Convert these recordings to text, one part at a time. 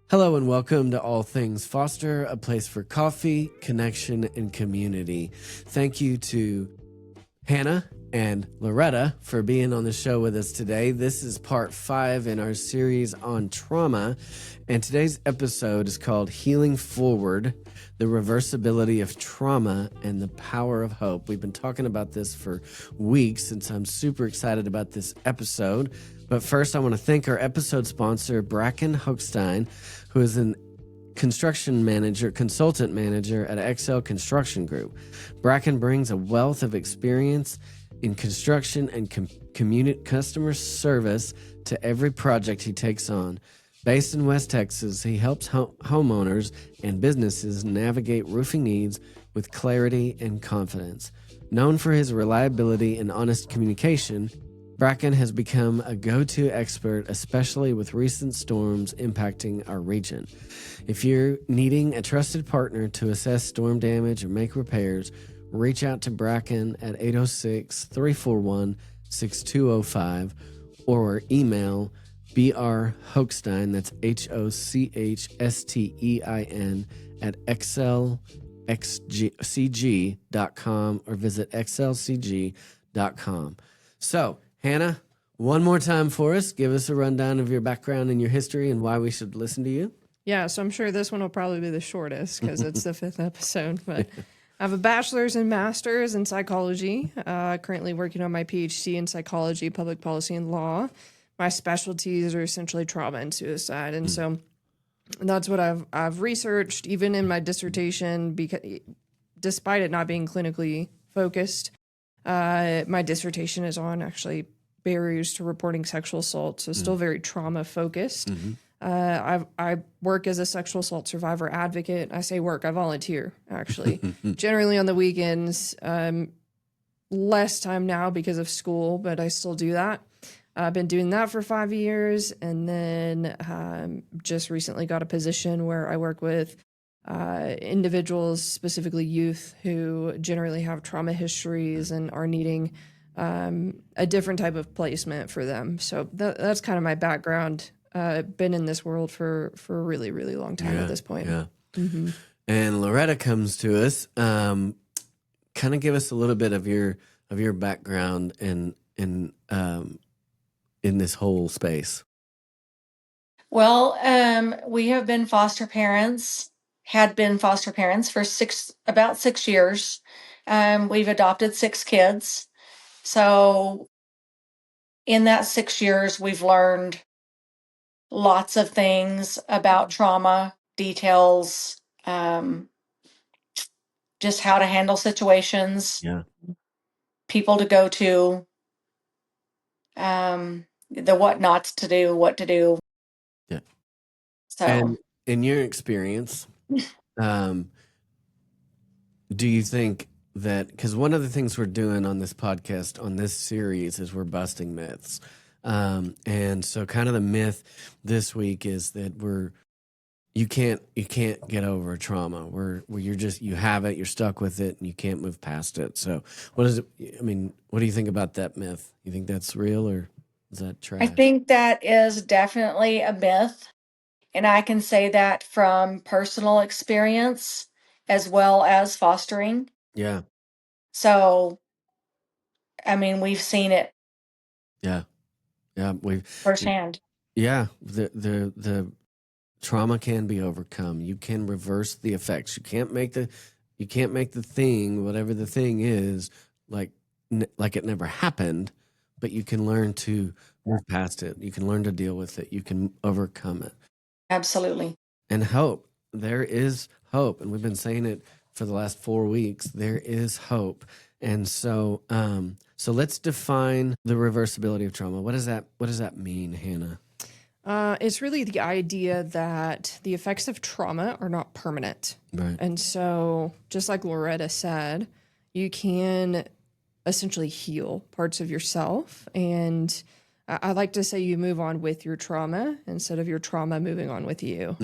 Hello and welcome to All Things Foster, a place for coffee, connection, and community. Thank you to Hannah and Loretta for being on the show with us today. This is part 5 in our series on trauma, and today's episode is called Healing Forward, the Reversibility of Trauma and the Power of Hope. We've been talking about this for weeks, and so I'm super excited about this episode. But first, I want to thank our episode sponsor, Bracken Hochstein, who is an consultant manager at XL Construction Group. Bracken brings a wealth of experience in construction and community customer service to every project he takes on. Based in West Texas, he helps homeowners and businesses navigate roofing needs with clarity and confidence. Known for his reliability and honest communication, Bracken has become a go-to expert, especially with recent storms impacting our region. If you're needing a trusted partner to assess storm damage or make repairs, reach out to Bracken at 806-341-6205 or email brhochstein, that's HOCHSTEIN, at xlcg.com or visit xlcg.com. So, Hannah, one more time for us. Give us a rundown of your background and your history and why we should listen to you. Yeah, so I'm sure this one will probably be the shortest because it's the 5th episode. But I have a bachelor's and master's in psychology, currently working on my PhD in psychology, public policy, and law. My specialties are essentially trauma and suicide. And so that's what I've researched, even in my dissertation, because despite it not being clinically focused. My dissertation is on actually barriers to reporting sexual assault, so still very trauma focused. I work as a sexual assault survivor advocate. I say work, I volunteer actually, generally on the weekends. Less time now because of school, but I still do that. I've been doing that for 5 years, and then just recently got a position where I work with individuals, specifically youth, who generally have trauma histories and are needing a different type of placement for them. So that's kind of my background. Been in this world for a really, really long time at this point. Yeah. And Loretta comes to us. Kind of give us a little bit of your background in this whole space. Well, we have been had been foster parents for about 6 years. We've adopted 6 kids. So in that 6 years, we've learned lots of things about trauma, details, just how to handle situations, people to go to, the what not to do, what to do. Yeah. So, and in your experience, do you think that, because one of the things we're doing on this podcast, on this series, is we're busting myths. And so kind of the myth this week is that you can't get over trauma. You have it, you're stuck with it, and you can't move past it. So what do you think about that myth? You think that's real, or is that trash? I think that is definitely a myth. And I can say that from personal experience as well as fostering. Yeah. So, we've seen it. Yeah. Yeah. Firsthand. Yeah. The trauma can be overcome. You can reverse the effects. You can't make the thing, whatever the thing is, like it never happened, but you can learn to move past it. You can learn to deal with it. You can overcome it. Absolutely. And hope. There is hope. And we've been saying it for the last 4 weeks. There is hope. And so let's define the reversibility of trauma. What does that mean, Hannah? It's really the idea that the effects of trauma are not permanent. Right. And so, just like Loretta said, you can essentially heal parts of yourself. And I like to say you move on with your trauma instead of your trauma moving on with you.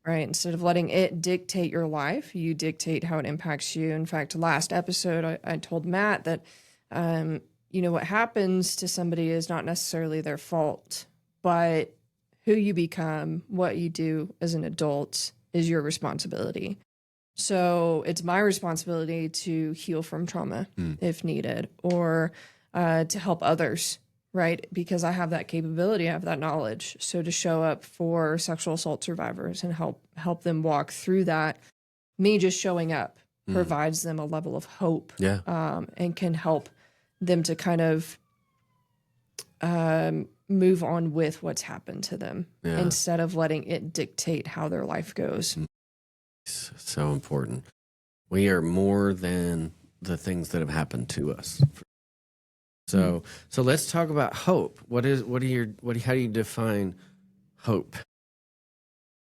Right? Instead of letting it dictate your life, you dictate how it impacts you. In fact, last episode, I told Matt that, what happens to somebody is not necessarily their fault, but who you become, what you do as an adult is your responsibility. So it's my responsibility to heal from trauma if needed, or to help others, right? Because I have that capability, I have that knowledge. So to show up for sexual assault survivors and help them walk through that, me just showing up provides them a level of hope, and can help them to kind of move on with what's happened to them instead of letting it dictate how their life goes. So important. We are more than the things that have happened to us. So let's talk about hope. How do you define hope?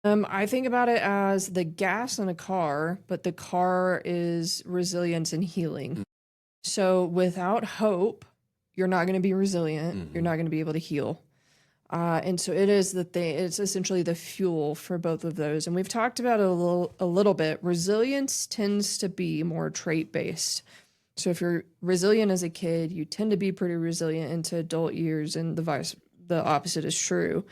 I think about it as the gas in a car, but the car is resilience and healing. So without hope, you're not going to be resilient. You're not going to be able to heal. And so it is it's essentially the fuel for both of those. And we've talked about it a little bit. Resilience tends to be more trait based. So if you're resilient as a kid, you tend to be pretty resilient into adult years, and the opposite is true.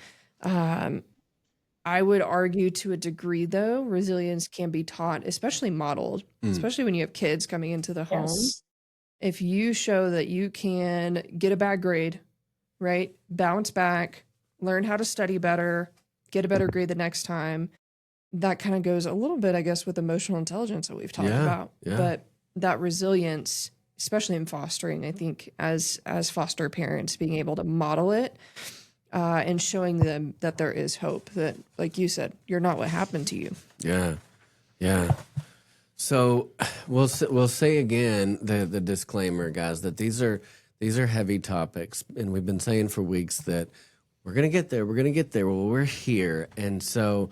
I would argue to a degree, though, resilience can be taught, especially modeled, especially when you have kids coming into the home. Yes. If you show that you can get a bad grade, right, bounce back, learn how to study better, get a better grade the next time, that kind of goes a little bit, I guess, with emotional intelligence that we've talked about. But that resilience, especially in fostering, I think as foster parents, being able to model it, and showing them that there is hope, that, like you said, you're not what happened to you. Yeah. So we'll say again the disclaimer, guys, that these are heavy topics, and we've been saying for weeks that we're gonna get there. Well, we're here, and so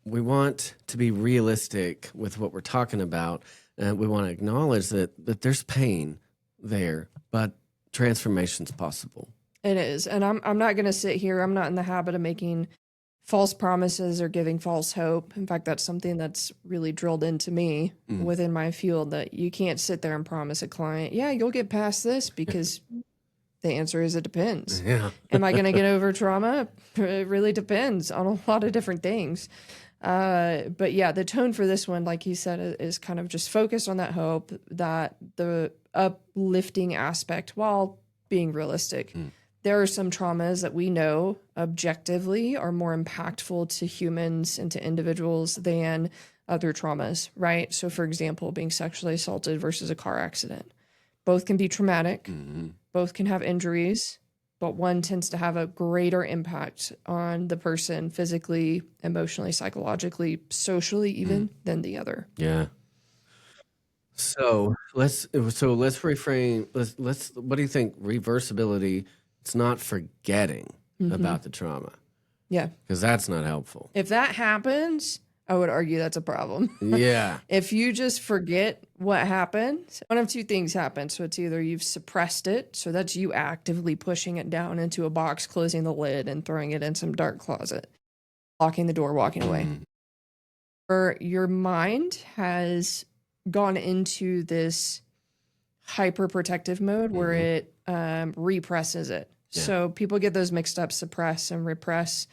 we want to be realistic with what we're talking about, and we want to acknowledge that there's pain there, but transformation's possible. It is. And I'm not going to sit here. I'm not in the habit of making false promises or giving false hope. In fact, that's something that's really drilled into me within my field, that you can't sit there and promise a client, yeah, you'll get past this, because the answer is it depends. Yeah. Am I going to get over trauma? It really depends on a lot of different things. But yeah, the tone for this one, like you said, is kind of just focused on that hope, that the uplifting aspect while being realistic. There are some traumas that we know objectively are more impactful to humans and to individuals than other traumas, right? So, for example, being sexually assaulted versus a car accident. Both can be traumatic, both can have injuries, but one tends to have a greater impact on the person physically, emotionally, psychologically, socially, even than the other. Yeah. So let's reframe. Let's. What do you think? Reversibility. It's not forgetting about the trauma, Yeah. because that's not helpful. If that happens, I would argue that's a problem. Yeah. If you just forget what happened, one of two things happen. So it's either you've suppressed it, so that's you actively pushing it down into a box, closing the lid, and throwing it in some dark closet, locking the door, walking away. Or your mind has gone into this hyper protective mode where it represses it. Yeah. So people get those mixed up, suppress and repress.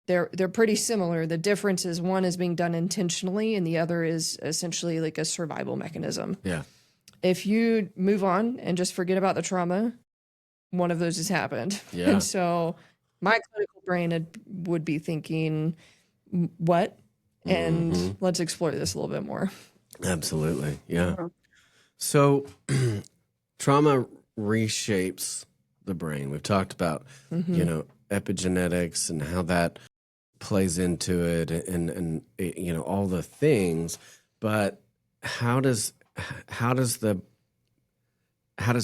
They're pretty similar. The difference is one is being done intentionally and the other is essentially like a survival mechanism. Yeah. If you move on and just forget about the trauma, one of those has happened. Yeah. And so my clinical brain would be thinking, what? And let's explore this a little bit more. Absolutely. Yeah. So trauma reshapes the brain. We've talked about, epigenetics and how that plays into it and all the things, but how does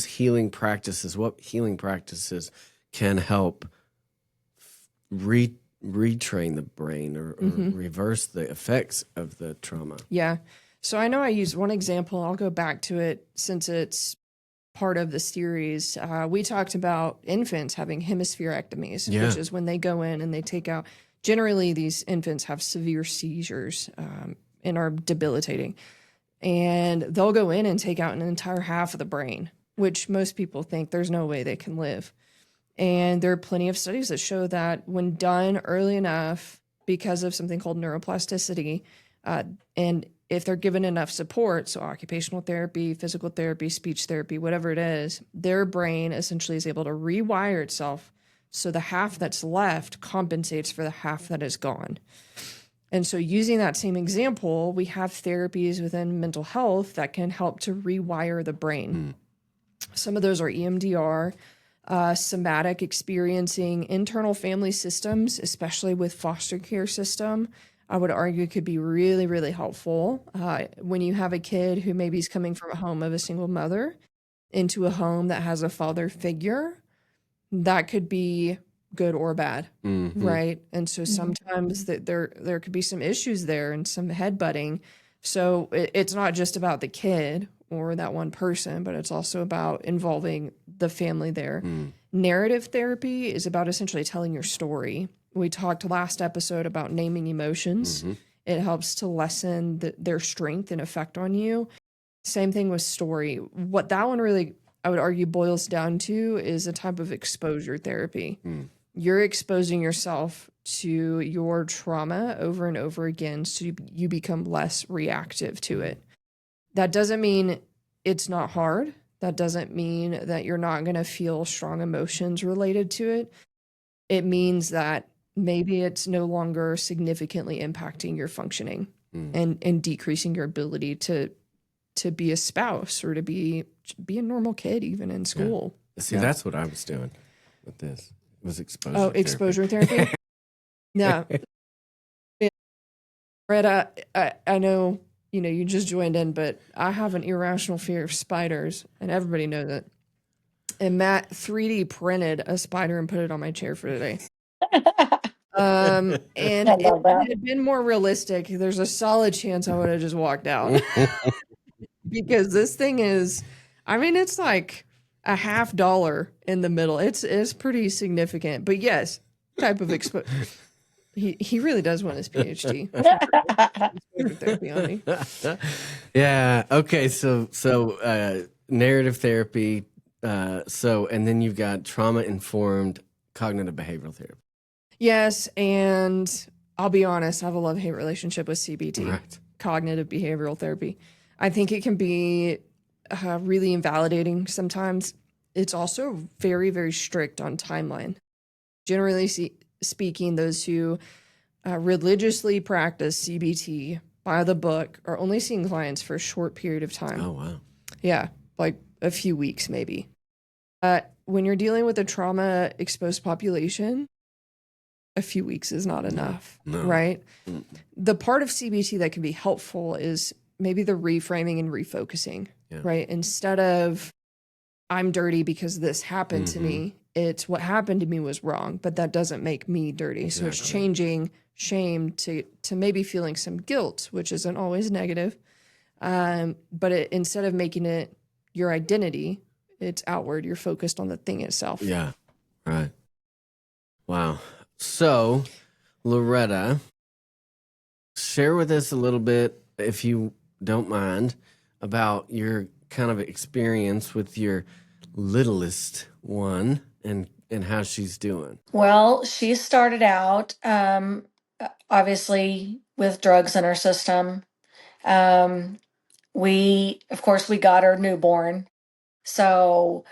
healing practices, what healing practices can help retrain the brain or reverse the effects of the trauma? Yeah. So I know I used one example. I'll go back to it since it's part of the series. We talked about infants having hemispherectomies, which is when they go in and they take out. Generally, these infants have severe seizures and are debilitating. And they'll go in and take out an entire half of the brain, which most people think there's no way they can live. And there are plenty of studies that show that when done early enough, because of something called neuroplasticity, and if they're given enough support, so occupational therapy, physical therapy, speech therapy, whatever it is, their brain essentially is able to rewire itself. So the half that's left compensates for the half that is gone. And so, using that same example, we have therapies within mental health that can help to rewire the brain. Some of those are EMDR, somatic experiencing, internal family systems, especially with foster care system. I would argue could be really, really helpful when you have a kid who maybe is coming from a home of a single mother into a home that has a father figure. That could be good or bad, right? And so sometimes there could be some issues there and some headbutting. So it's not just about the kid or that one person, but it's also about involving the family there. Narrative therapy is about essentially telling your story. We talked last episode about naming emotions. It helps to lessen their strength and effect on you. Same thing with story. What that one really, I would argue, boils down to is a type of exposure therapy. You're exposing yourself to your trauma over and over again so you become less reactive to it. That doesn't mean it's not hard. That doesn't mean that you're not going to feel strong emotions related to it. It means that maybe it's no longer significantly impacting your functioning and decreasing your ability to be a spouse or to be a normal kid even in school. See, that's what I was doing with this. It was exposure Oh, therapy. exposure therapy? Yeah. Loretta, I know, you just joined in, but I have an irrational fear of spiders, and everybody knows it. And Matt 3D printed a spider and put it on my chair for today. And I if love that. it had been more realistic, there's a solid chance I would have just walked out. Because this thing is, I mean, it's like a $50 in the middle. It's pretty significant. But yes, type of he really does want his PhD. Exposure therapy on me. Yeah. Okay. So narrative therapy. And then you've got trauma informed cognitive behavioral therapy. Yes, and I'll be honest, I have a love-hate relationship with CBT, Right. cognitive behavioral therapy. I think it can be really invalidating sometimes. It's also very, very strict on timeline. Generally speaking, those who religiously practice CBT by the book are only seeing clients for a short period of time. Oh wow. Yeah, like a few weeks maybe. When you're dealing with a trauma exposed population, a few weeks is not enough, right? The part of CBT that can be helpful is maybe the reframing and refocusing, right? Instead of I'm dirty because this happened to me, it's what happened to me was wrong, but that doesn't make me dirty. So it's changing shame to maybe feeling some guilt, which isn't always negative. But instead of making it your identity, it's outward. You're focused on the thing itself. Yeah. Right. Wow. So, Loretta, share with us a little bit, if you don't mind, about your kind of experience with your littlest one and how she's doing. Well, she started out obviously with drugs in her system. Of course, we got her newborn. So,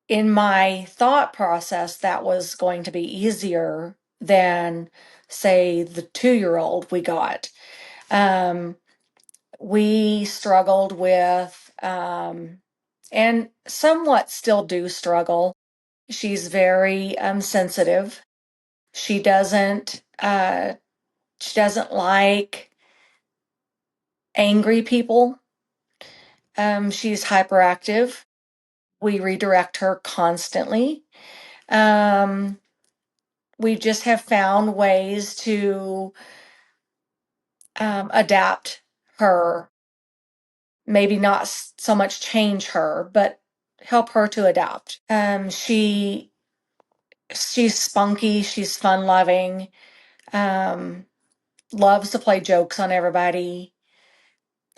in my thought process, that was going to be easier than, say, the 2-year-old we got. We struggled with, and somewhat still do struggle. She's very sensitive. She doesn't. She doesn't like angry people. She's hyperactive. We redirect her constantly. We just have found ways to adapt her. Maybe not so much change her, but help her to adapt. She's spunky. She's fun loving. Loves to play jokes on everybody.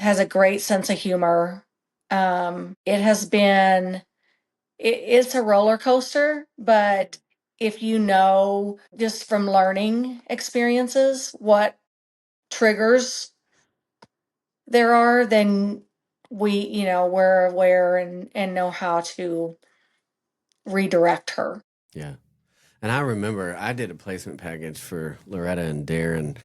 Has a great sense of humor. It has been it's a roller coaster, but if you know just from learning experiences what triggers there are, then we're aware and know how to redirect her. Yeah. And I remember I did a placement package for Loretta and Darren,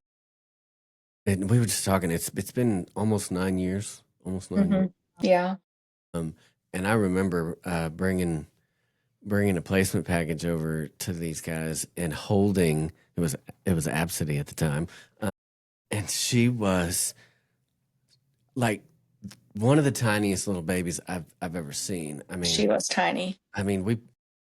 and we were just talking. It's been almost 9 years, almost 9 years. Yeah. Um, and I remember bringing a placement package over to these guys and holding it was Absidy at the time, and she was like one of the tiniest little babies I've ever seen. She was tiny. I mean we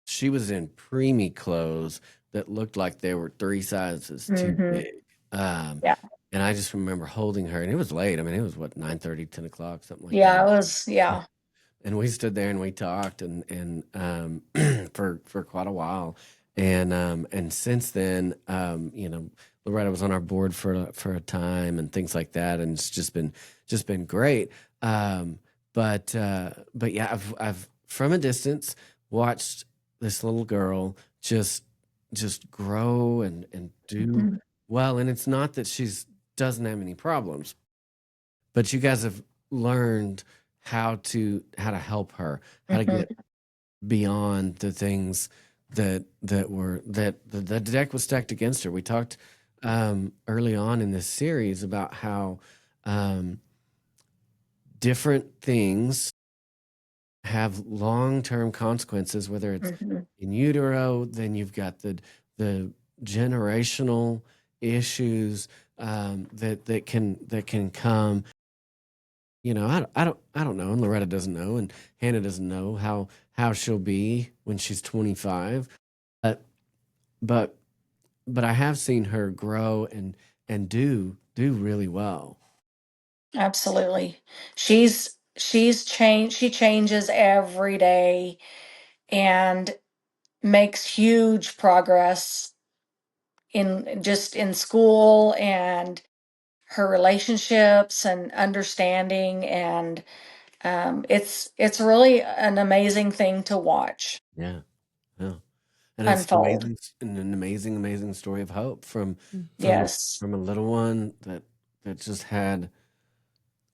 she was in preemie clothes that looked like they were three sizes too Hmm. big. Um, Yeah. and I just remember holding her, and it was late. I mean, it was what 9:30, 10 o'clock, something like Yeah, that. it was. Yeah. And we stood there and we talked and for quite a while. And since then, Loretta was on our board for a time and things like that, and it's just been great. Um, but yeah, I've from a distance watched this little girl just grow and do Mhm. well. And it's not that she's doesn't have any problems, but you guys have learned how to help her, how to Mhm. get beyond the things that the deck was stacked against her. We talked early on in this series about how um, different things have long-term consequences, whether it's Mhm. in utero, then you've got the generational issues that can come. I don't know, and Loretta doesn't know, and Hannah doesn't know how she'll be when she's 25. But but but I have seen her grow and do really well. Absolutely. She's changed. She changes every day and makes huge progress in school and her relationships and understanding, and it's really an amazing thing to watch Yeah, yeah, and it's unfold. an amazing story of hope from Yes. from a little one that just had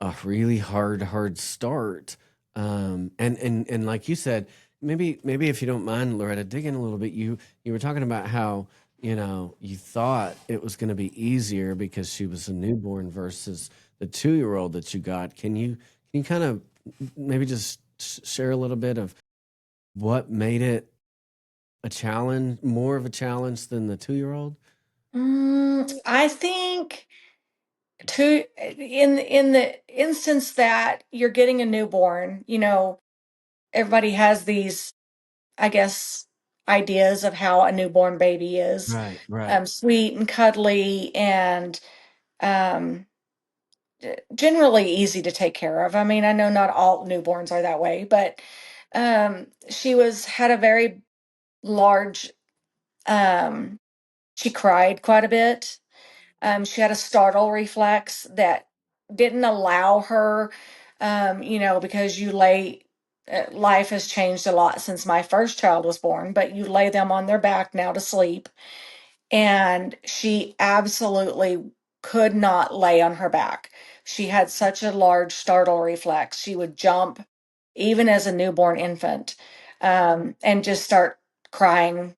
a really hard start. And like you said, maybe if you don't mind, Loretta, dig in a little bit. You were talking about how you thought it was going to be easier because she was a newborn versus the 2-year old that you got. Can you kind of maybe just share a little bit of what made it a challenge, more of a challenge than the 2-year old? I think to in the instance that you're getting a newborn, everybody has these, I guess, ideas of how a newborn baby is, Right, right. sweet and cuddly and um, generally easy to take care of. I mean, I know not all newborns are that way, but she had a very large. Um, she cried quite a bit. She had a startle reflex that didn't allow her, because life has changed a lot since my first child was born, but you lay them on their back now to sleep. And she absolutely could not lay on her back. She had such a large startle reflex. She would jump, even as a newborn infant, and just start crying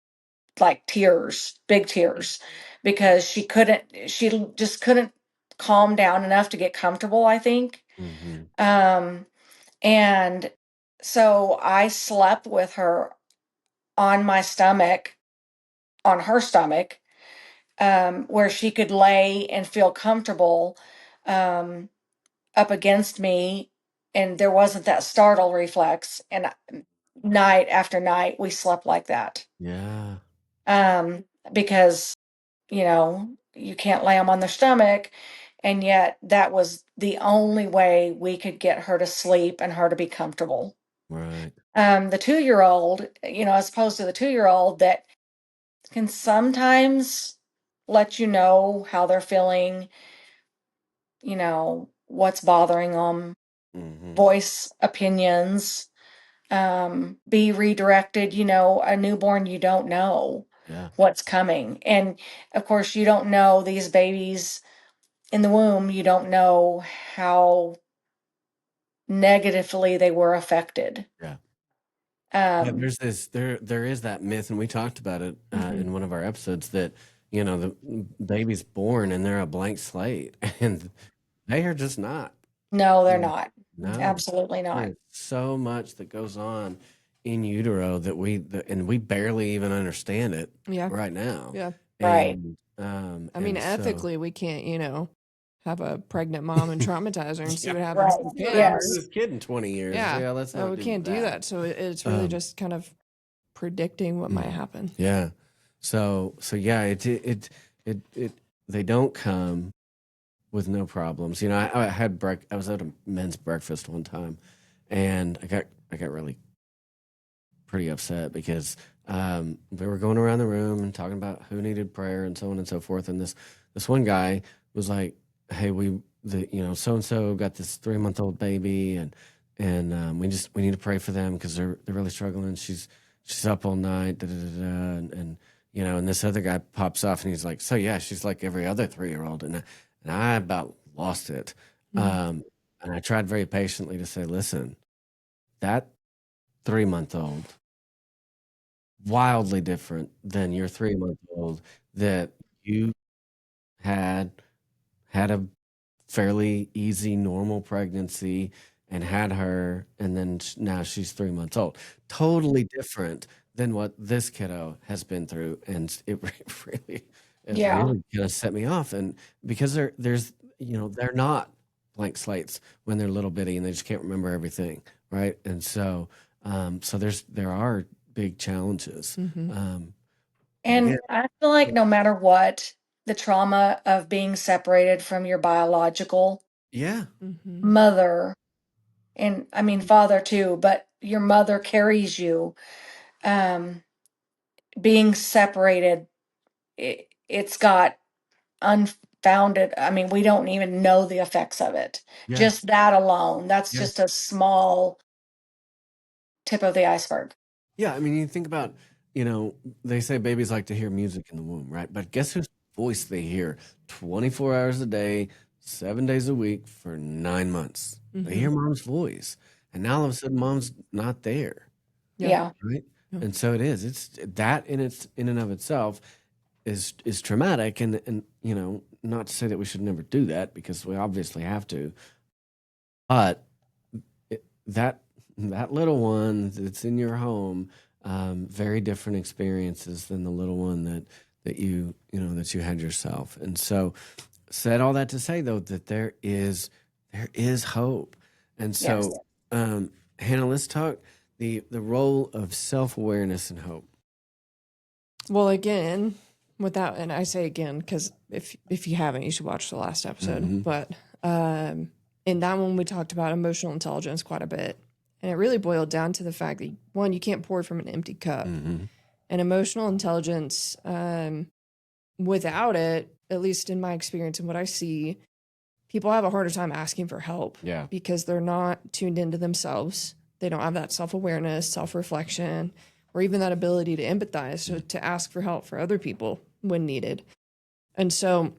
like tears, big tears, because she just couldn't calm down enough to get comfortable, I think. Hmm. Um, and so I slept with her on my stomach, on her stomach, where she could lay and feel comfortable um, up against me. And there wasn't that startle reflex. And night after night, we slept like that. Yeah. Because you can't lay them on their stomach. And yet, that was the only way we could get her to sleep and her to be comfortable. Right. The 2-year old, as opposed to the 2-year old that can sometimes let you know how they're feeling, what's bothering them, Hmm. voice opinions. be redirected. A newborn, you don't know Yeah. what's coming. And of course, you don't know these babies in the womb, you don't know how negatively they were affected. Yeah. Yeah, Um, there is that myth, and we talked about it in one of our episodes that the baby's born and they're a blank slate, and they are just not. no, they're Mm. not. No, Absolutely not. there's so much that goes on in utero that and we barely even understand it Yeah. right now. Yeah. Right. And I mean, and so ethically, we can't, have a pregnant mom and traumatize her and see yeah, what happens Right. to the what kid. happens to Yes. this kid in 20 years? Yeah. Yeah, let's not We can't do that. So it's really Um, just kind of predicting what might happen. Yeah. So yeah, it they don't come with no problems. I had I was at a men's breakfast one time, and I got really pretty upset because we were going around the room and talking about who needed prayer and so on and so forth. And this one guy was like, "Hey, so and so got this 3-month-old baby, and we need to pray for them because they're really struggling. She's up all night, da, da, da, da, and this other guy pops off and he's like, so yeah, she's like every other 3-year-old, and I about lost it. And I tried very patiently to say, listen, that 3-month-old wildly different than your 3-month-old that you had a fairly easy normal pregnancy and had her, and then now she's 3 months old. Totally different than what this kiddo has been through, and really it Yeah. really kind of set me off. And because they're not blank slates when they're little bitty and they just can't remember everything, right? And so there are big challenges. And Yeah, I feel like no matter what, the trauma of being separated from your biological yeah, mother, and I mean father too, but your mother carries you. Um, Being separated, it's got unfounded. I mean, we don't even know the effects of it. yeah, Just that alone, that's yeah. just a small tip of the iceberg. Yeah, I mean, you think about, they say babies like to hear music in the womb, right? But guess whose voice they hear 24 hours a day, 7 days a week for 9 months? They hear mom's voice. And now all of a sudden mom's not there, Yeah. Yeah. right? Yeah. And so it is. It's that in and of itself is traumatic, and not to say that we should never do that because we obviously have to, but that little one that's in your home, very different experiences than the little one that you had yourself. And so, said all that to say though that there is hope. And Yes. so, Hannah, let's talk the role of self-awareness and hope. Well, again, without, and I say again because if you haven't, you should watch the last episode. But in that one, we talked about emotional intelligence quite a bit, and it really boiled down to the fact that one, you can't pour from an empty cup, and emotional intelligence, without it, at least in my experience and what I see, people have a harder time asking for help. Yeah. Because they're not tuned into themselves. They don't have that self-awareness, self-reflection, or even that ability to empathize, so to ask for help for other people when needed. And so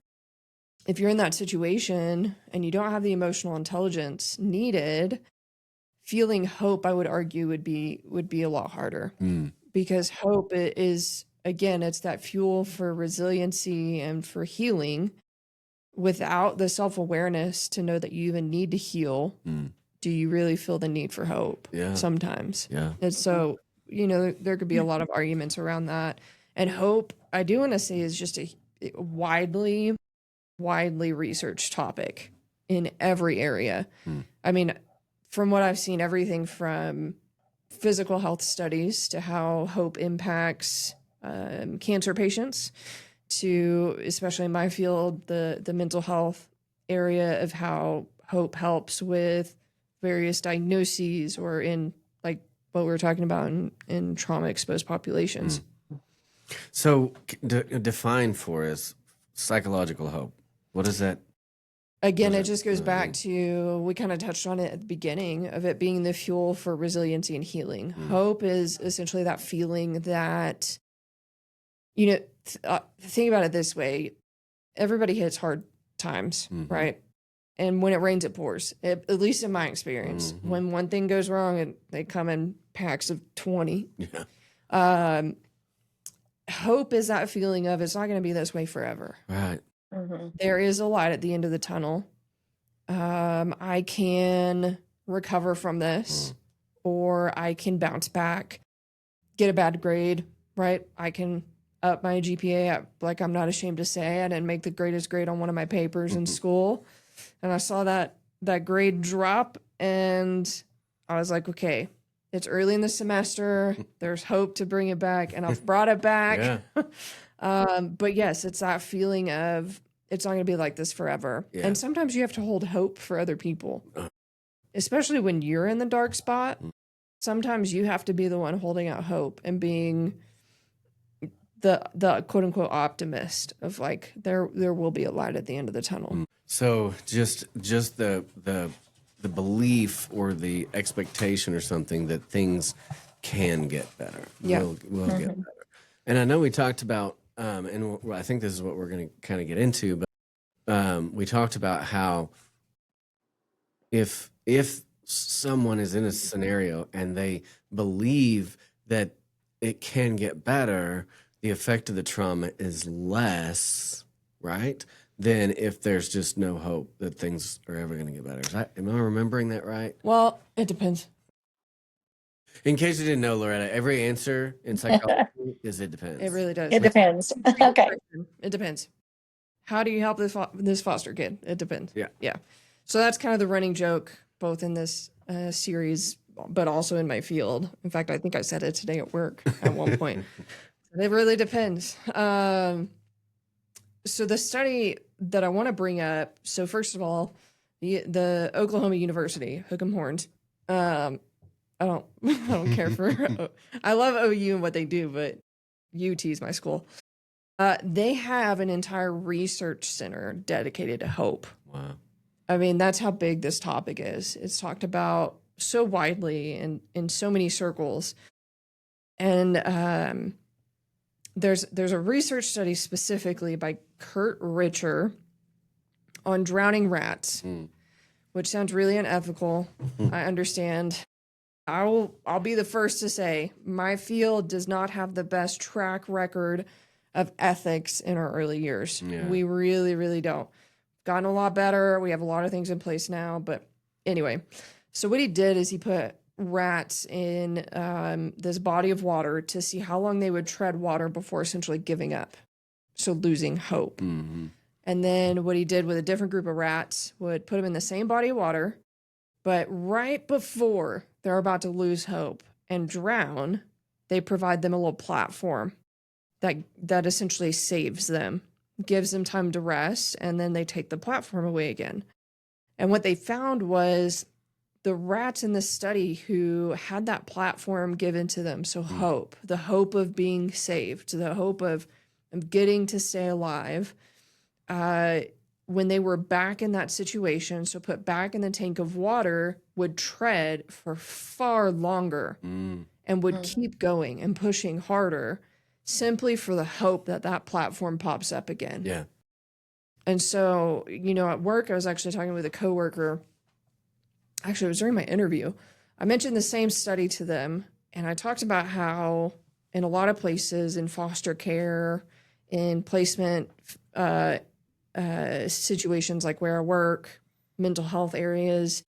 if you're in that situation and you don't have the emotional intelligence needed, feeling hope, I would argue, would be a lot harder. Because hope is, again, it's that fuel for resiliency and for healing. Without the self-awareness to know that you even need to heal, do you really feel the need for hope? Yeah. Sometimes. Yeah. And so, there could be a lot of arguments around that. And hope, I do want to say, is just a widely researched topic in every area. I mean, from what I've seen, everything from physical health studies to how hope impacts cancer patients, to, especially in my field, the mental health area of how hope helps with various diagnoses, or in like what we were talking about in trauma exposed populations. So define for us psychological hope. What is that? Again, it just goes back to, we kind of touched on it at the beginning of it being the fuel for resiliency and healing. Hope is essentially that feeling that, think about it this way. Everybody hits hard times, right? And when it rains, it pours, at least in my experience. When one thing goes wrong, they come in packs of 20. Yeah. Hope is that feeling of, it's not going to be this way forever. Right. There is a light at the end of the tunnel. I can recover from this, or I can bounce back, get a bad grade, right? I can up my GPA. Like, I'm not ashamed to say I didn't make the greatest grade on one of my papers in school. And I saw that grade drop, and I was like, okay, it's early in the semester. There's hope to bring it back, and I've brought it back. But yes, it's that feeling of, it's not going to be like this forever. Yeah. And sometimes you have to hold hope for other people, especially when you're in the dark spot. Sometimes you have to be the one holding out hope and being the quote unquote optimist of like, there will be a light at the end of the tunnel. So just the belief or the expectation or something that things can get better. Yeah. Will get better. And I know we talked about, and I think this is what we're going to kind of get into, but we talked about how if someone is in a scenario and they believe that it can get better, the effect of the trauma is less, right, than if there's just no hope that things are ever going to get better. Am I remembering that right? Well, it depends. In case you didn't know, Loretta, every answer in psychology is it depends. It really does. It depends. Okay. It depends. How do you help this foster kid? It depends. Yeah. So that's kind of the running joke, both in this series, but also in my field. In fact, I think I said it today at work at one point. It really depends. So the study that I want to bring up. So first of all, the Oklahoma University, Hook 'em Horns. I don't care for. I love OU and what they do, but UT is my school. They have an entire research center dedicated to hope. Wow. I mean, that's how big this topic is. It's talked about so widely and in so many circles. And there's a research study specifically by Kurt Richer on drowning rats, which sounds really unethical. I understand. I'll be the first to say my field does not have the best track record of ethics in our early years. Yeah. We really, really don't. Gotten a lot better. We have a lot of things in place now. But anyway, so what he did is he put rats in this body of water to see how long they would tread water before essentially giving up. So losing hope. And then what he did with a different group of rats would put them in the same body of water, but right before they're about to lose hope and drown, they provide them a little platform that essentially saves them, gives them time to rest, and then they take the platform away again. And what they found was the rats in the study who had that platform given to them, so hope, the hope of being saved, the hope of getting to stay alive, when they were back in that situation, so put back in the tank of water, would tread for far longer and would keep going and pushing harder simply for the hope that platform pops up again. Yeah. And so, at work, I was actually talking with a coworker. Actually, it was during my interview. I mentioned the same study to them, and I talked about how in a lot of places in foster care, in placement situations like where I work, mental health areas,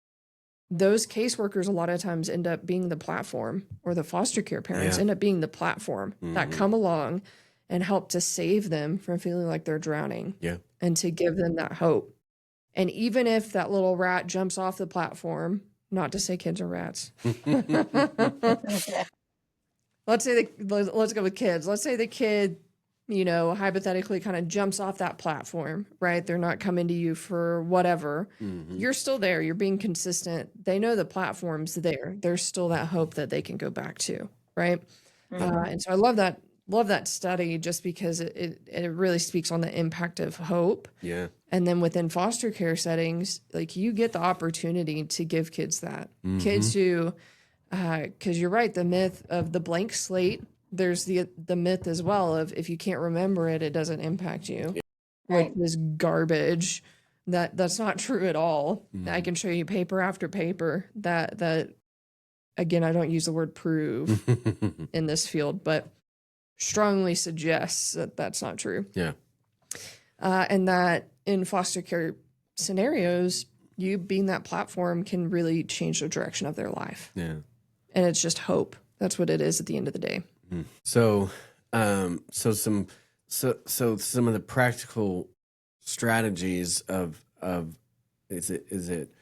those caseworkers a lot of times end up being the platform, or the foster care parents end up being the platform that come along and help to save them from feeling like they're drowning and to give them that hope. And even if that little rat jumps off the platform, not to say kids are rats. Let's go with kids. Let's say the kid, hypothetically kind of jumps off that platform, right? They're not coming to you for whatever. You're still there. You're being consistent. They know the platform's there. There's still that hope that they can go back to, right? And so I love that love that study just because it really speaks on the impact of hope. Yeah. And then within foster care settings, like you get the opportunity to give kids that. Kids who, because you're right, the myth of the blank slate, there's the myth as well of if you can't remember it, it doesn't impact you, which Right. is garbage. That's not true at all. I can show you paper after paper that again, I don't use the word prove in this field, but strongly suggests that that's not true. Yeah. And that in foster care scenarios, you being that platform can really change the direction of their life. Yeah. And it's just hope. That's what it is at the end of the day. So, some of the practical strategies of is it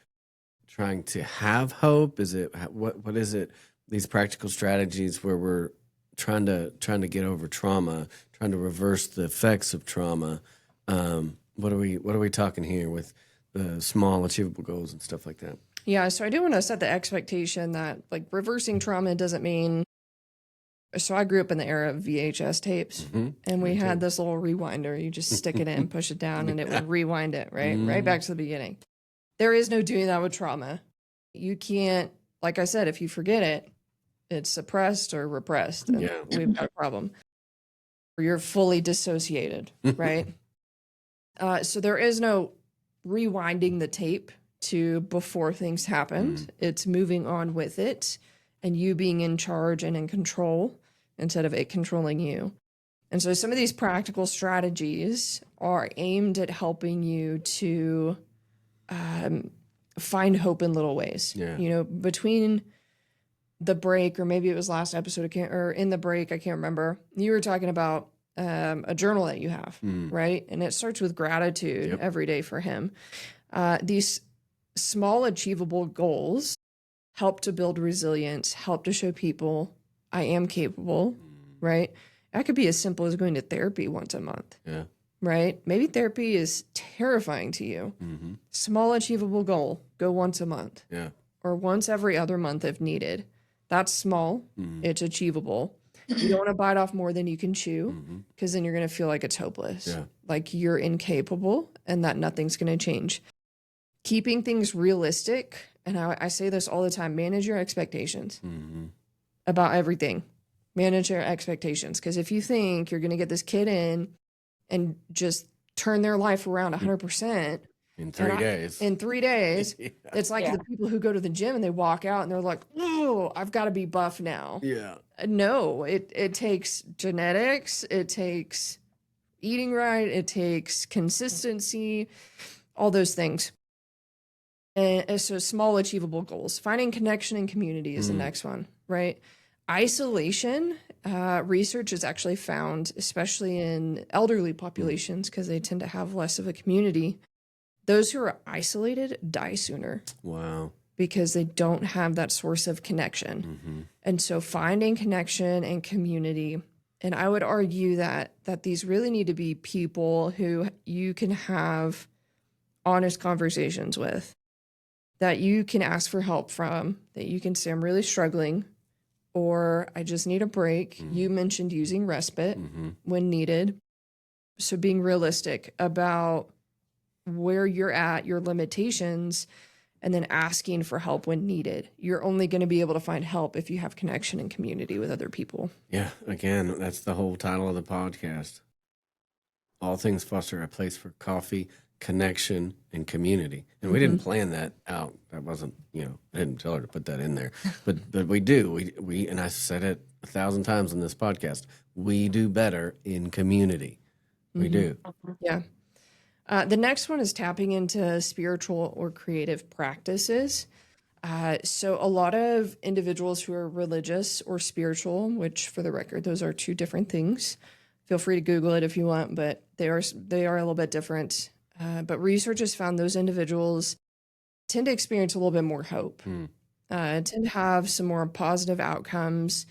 trying to have hope? Is it what is it? These practical strategies where we're trying to get over trauma, trying to reverse the effects of trauma. What are we talking here with the small achievable goals and stuff like that? Yeah, so I do want to set the expectation that like reversing trauma doesn't mean. So I grew up in the era of VHS tapes, and we had this little rewinder. You just stick it in, push it down, and it would rewind it right back to the beginning. There is no doing that with trauma. You can't, like I said, if you forget it, it's suppressed or repressed, and we've got a problem. Or you're fully dissociated, right? So there is no rewinding the tape to before things happened. It's moving on with it and you being in charge and in control instead of it controlling you. And so some of these practical strategies are aimed at helping you to find hope in little ways. Yeah. You know, between the break, or maybe it was last episode, or in the break, I can't remember. You were talking about a journal that you have, right? And it starts with gratitude every day for him. These small achievable goals help to build resilience, help to show people I am capable, right? That could be as simple as going to therapy once a month, right? Maybe therapy is terrifying to you. Small achievable goal, go once a month, or once every other month if needed. That's small, it's achievable. You don't want to bite off more than you can chew, because then you're going to feel like it's hopeless, like you're incapable and that nothing's going to change. Keeping things realistic, and I say this all the time, manage your expectations about everything. Manage your expectations, because if you think you're going to get this kid in and just turn their life around 100%, in 3 days. In 3 days, it's like the people who go to the gym and they walk out and they're like, "Oh, I've got to be buff now." Yeah. No, it takes genetics, it takes eating right, it takes consistency, all those things. And so small achievable goals. Finding connection and community is the next one, right? Isolation, research has actually found, especially in elderly populations, because they tend to have less of a community, those who are isolated die sooner. Wow. Because they don't have that source of connection. And so finding connection and community, and I would argue that these really need to be people who you can have honest conversations with, that you can ask for help from, that you can say, I'm really struggling, or I just need a break. You mentioned using respite when needed. So being realistic about where you're at, your limitations, and then asking for help when needed. You're only going to be able to find help if you have connection and community with other people. Yeah, again, that's the whole title of the podcast. All things foster a place for coffee, connection, and community. And we didn't plan that out. That wasn't, I didn't tell her to put that in there. But we do. We and I said it 1,000 times on this podcast. We do better in community. We do. Yeah. The next one is tapping into spiritual or creative practices. So a lot of individuals who are religious or spiritual, which for the record, those are two different things. Feel free to Google it if you want, but they are a little bit different. But research has found those individuals tend to experience a little bit more hope, tend to have some more positive outcomes,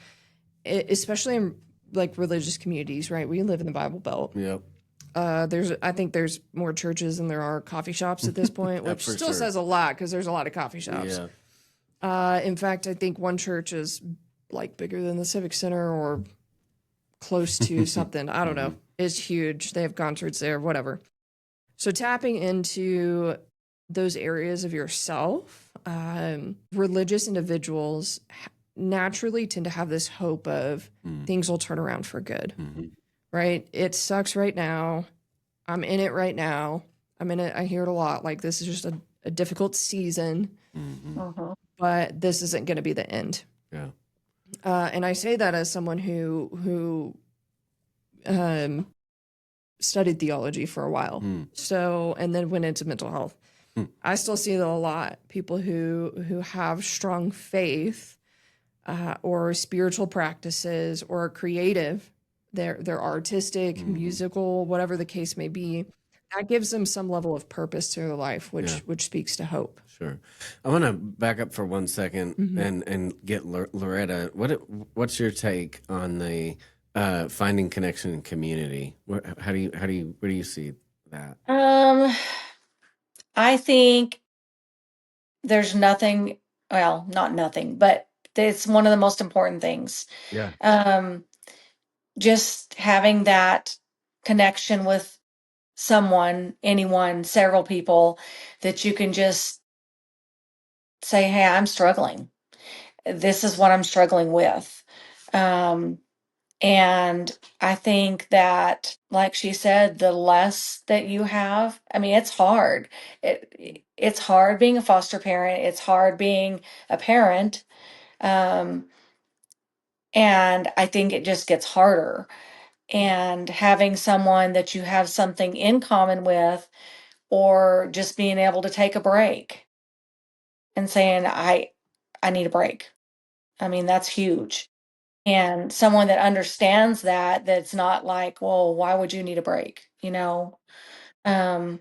especially in like religious communities, right? We live in the Bible Belt. Yep. I think there's more churches than there are coffee shops at this point, which still says a lot because there's a lot of coffee shops. Yeah. In fact, I think one church is like bigger than the Civic Center or close to something, I don't know, is huge. They have concerts there, whatever. So tapping into those areas of yourself, religious individuals naturally tend to have this hope of things will turn around for good, right? It sucks right now. I'm in it right now. I'm in it. I hear it a lot. Like, this is just a difficult season, but this isn't going to be the end. Yeah. And I say that as someone who studied theology for a while. So, and then went into mental health. I still see that a lot. People who have strong faith or spiritual practices or are creative, they're artistic, musical, whatever the case may be. That gives them some level of purpose to their life, which speaks to hope. Sure. I want to back up for 1 second and get Loretta. What's your take on the finding connection in community? Where do you see that? I think there's nothing, well, not nothing, but it's one of the most important things. Yeah. Just having that connection with someone, anyone, several people that you can just say, hey, I'm struggling. This is what I'm struggling with. And I think that, like she said, the less that you have, I mean, it's hard. It's hard being a foster parent. It's hard being a parent. And I think it just gets harder. And having someone that you have something in common with, or just being able to take a break and saying, I need a break. I mean, that's huge. And someone that understands that's not like, well, why would you need a break? Um,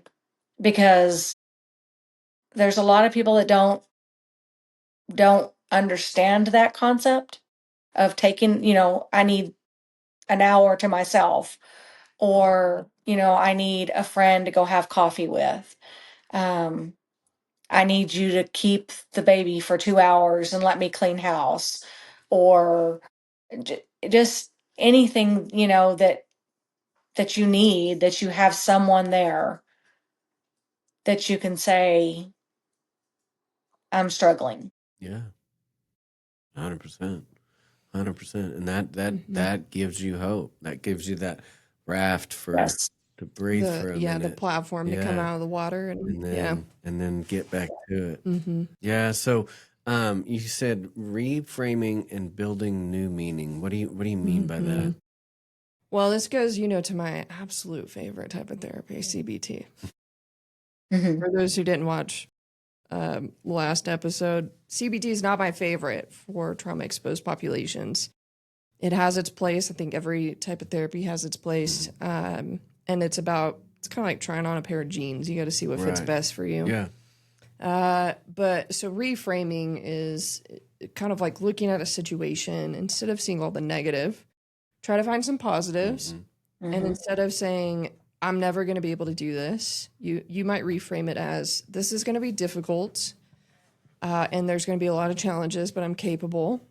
because there's a lot of people that don't understand that concept of taking, I need an hour to myself, or, I need a friend to go have coffee with. I need you to keep the baby for 2 hours and let me clean house, or just anything, that you need, that you have someone there that you can say, I'm struggling. Yeah. 100%. 100%. And that gives you hope. That gives you that raft Yes. to breathe for a minute. The platform to come out of the water and then get back to it. Yeah. So you said reframing and building new meaning. What do you mean by that? Well, this goes, to my absolute favorite type of therapy, CBT. For those who didn't watch last episode, CBT is not my favorite for trauma exposed populations. It has its place. I think every type of therapy has its place. And it's kind of like trying on a pair of jeans. You got to see what fits best for you. Yeah. But so reframing is kind of like looking at a situation, instead of seeing all the negative, try to find some positives. And instead of saying, I'm never going to be able to do this, you might reframe it as, this is going to be difficult. And there's going to be a lot of challenges, but I'm capable.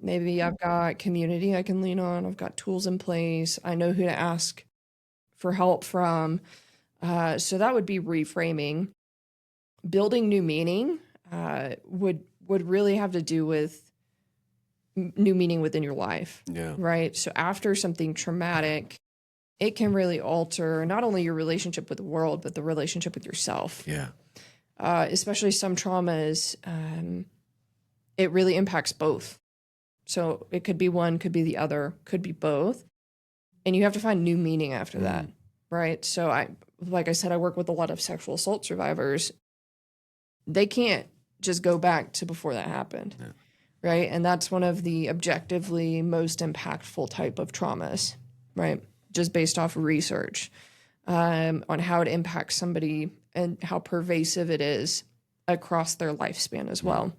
Maybe I've got community I can lean on. I've got tools in place. I know who to ask for help from. So that would be reframing. Building new meaning would really have to do with new meaning within your life. Yeah. Right. So after something traumatic, it can really alter not only your relationship with the world, but the relationship with yourself. Yeah. Especially some traumas, it really impacts both. So it could be one, could be the other, could be both. And you have to find new meaning after that. Right. So like I said, I work with a lot of sexual assault survivors. They can't just go back to before that happened. Yeah. Right. And that's one of the objectively most impactful type of traumas. Right. Just based off of research on how it impacts somebody and how pervasive it is across their lifespan as well.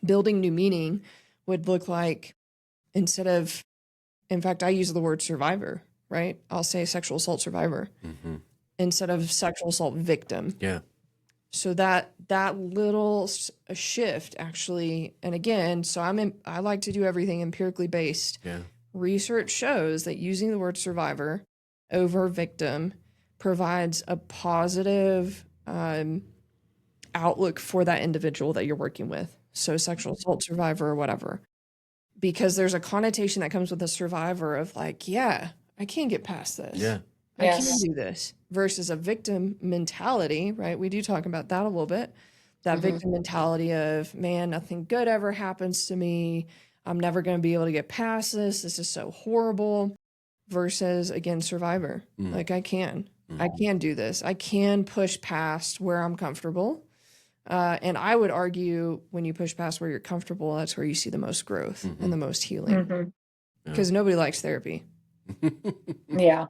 Building new meaning would look like, in fact, I use the word survivor, right? I'll say sexual assault survivor instead of sexual assault victim. Yeah. So that little shift actually, and again, so I like to do everything empirically based. Yeah. research shows that using the word survivor over victim provides a positive outlook for that individual that you're working with. So sexual assault survivor or whatever. Because there's a connotation that comes with a survivor of like, yeah, I can't get past this. Yeah. I can't Yes. do this. Versus a victim mentality, right? We do talk about that a little bit. That victim mentality of, man, nothing good ever happens to me. I'm never going to be able to get past this. This is so horrible. Versus, again, survivor. Like, I can do this. I can push past where I'm comfortable. And I would argue when you push past where you're comfortable, that's where you see the most growth and the most healing. Because nobody likes therapy. Yeah.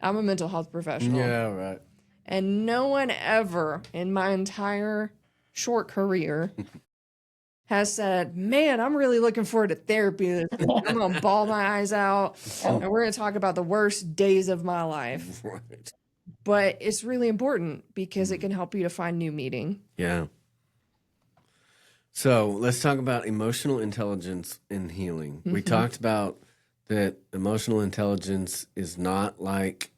I'm a mental health professional. Yeah, right. And no one ever in my entire short career has said, man, I'm really looking forward to therapy this week. I'm going to bawl my eyes out and we're going to talk about the worst days of my life. Right. But it's really important because it can help you to find new meaning. Yeah. So let's talk about emotional intelligence and healing. We talked about that emotional intelligence is not like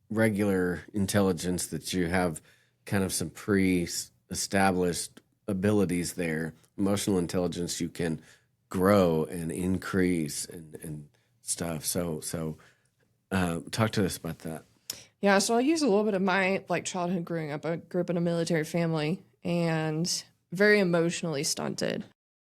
regular intelligence, that you have kind of some pre-established abilities there. Emotional intelligence you can grow and increase and stuff. So talk to us about that. Yeah, so I'll use a little bit of my like childhood growing up. I grew up in a military family and very emotionally stunted.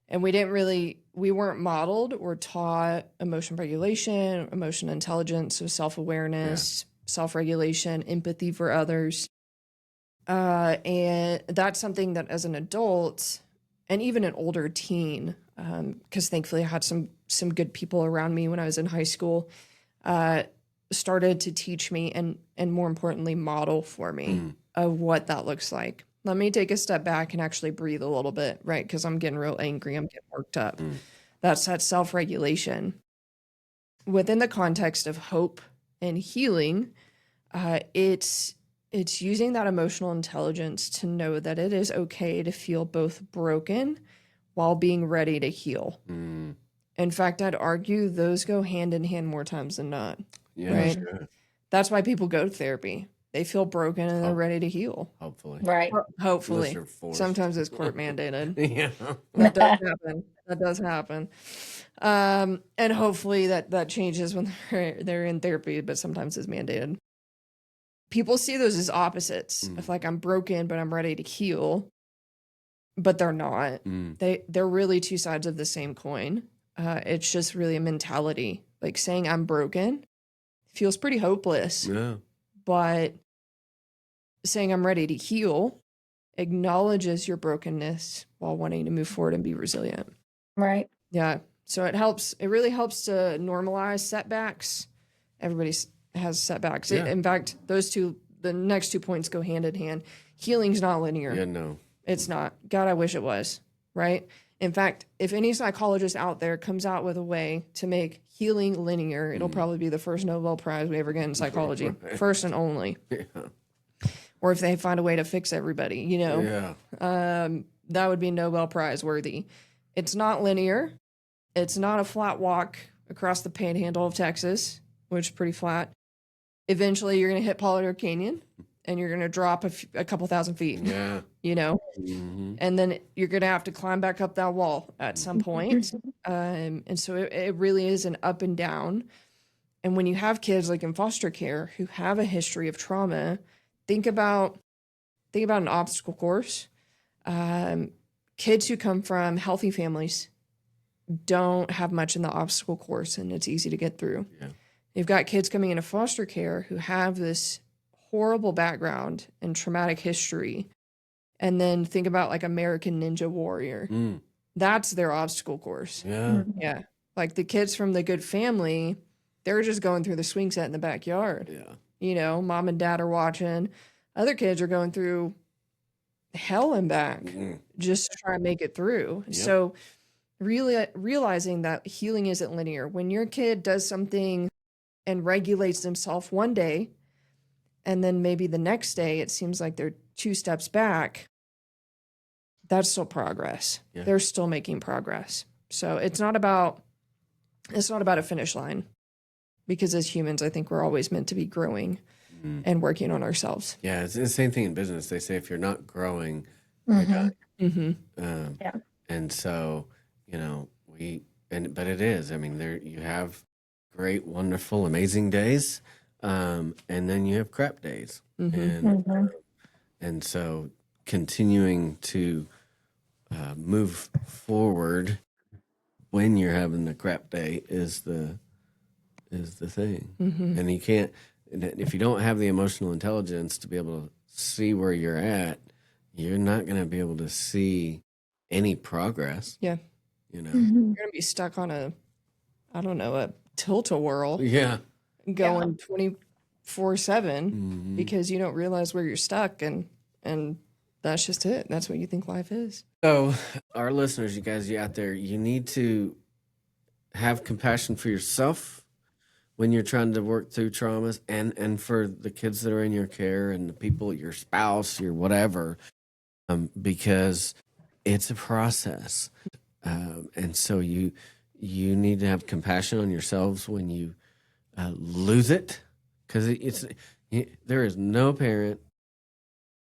And we weren't modeled or taught emotion regulation, emotion intelligence, so self-awareness, self-regulation, empathy for others. And that's something that as an adult and even an older teen, because thankfully I had some good people around me when I was in high school, started to teach me and more importantly, model for me of what that looks like. Let me take a step back and actually breathe a little bit, right? Because I'm getting real angry. I'm getting worked up. That's that self-regulation. Within the context of hope and healing, it's using that emotional intelligence to know that it is okay to feel both broken while being ready to heal. In fact, I'd argue those go hand in hand more times than not. Yeah, Right. sure. That's why people go to therapy. They feel broken and they're ready to heal. Hopefully. Right. Hopefully. Unless you're forced. Sometimes it's court mandated. Yeah. That does happen. That does happen. And hopefully that changes when they're in therapy, but sometimes it's mandated. People see those as opposites. Of like, I'm broken, but I'm ready to heal. But they're not. They're really two sides of the same coin. It's just really a mentality. Like saying I'm broken feels pretty hopeless. Yeah. But saying I'm ready to heal acknowledges your brokenness while wanting to move forward and be resilient. Right. Yeah. So it really helps to normalize setbacks. Everybody has setbacks. Yeah. In fact, the next 2 points go hand in hand. Healing's not linear. Yeah, no. It's not. God, I wish it was, right? In fact, if any psychologist out there comes out with a way to make healing linear, it'll probably be the first Nobel Prize we ever get in psychology. Right. First and only. Yeah. Or if they find a way to fix everybody, Yeah. that would be Nobel Prize worthy. It's not linear. It's not a flat walk across the panhandle of Texas, which is pretty flat. Eventually, you're going to hit Pollard Canyon, and you're going to drop a couple thousand feet. Yeah. And then you're going to have to climb back up that wall at some point. And so it really is an up and down. And when you have kids like in foster care who have a history of trauma, think about an obstacle course. Kids who come from healthy families don't have much in the obstacle course, and it's easy to get through. Yeah. You've got kids coming into foster care who have this horrible background and traumatic history. And then think about like American Ninja Warrior. That's their obstacle course. Yeah. Yeah. Like the kids from the good family, they're just going through the swing set in the backyard. Yeah. Mom and dad are watching. Other kids are going through hell and back just to try and make it through. Yep. So really realizing that healing isn't linear. When your kid does something and regulates themselves one day, and then maybe the next day it seems like they're 2 steps back, that's still progress. Yeah. They're still making progress. So it's not about It's not about a finish line, because as humans, I think we're always meant to be growing and working on ourselves. Yeah, it's the same thing in business. They say if you're not growing, you're dying. Yeah. And so, but it is. I mean, there you have great, wonderful, amazing days, and then you have crap days, and so continuing to move forward when you're having the crap day is the thing. And you can't, and if you don't have the emotional intelligence to be able to see where you're at, you're not going to be able to see any progress. Yeah. You know. You're going to be stuck on a tilt-a-whirl Yeah. going 24/7 because you don't realize where you're stuck, and that's just it. That's what you think life is. So, our listeners, you guys, you out there, you need to have compassion for yourself when you're trying to work through traumas, and for the kids that are in your care and the people, your spouse, your whatever, because it's a process, and so you need to have compassion on yourselves when you lose it, because there is no parent,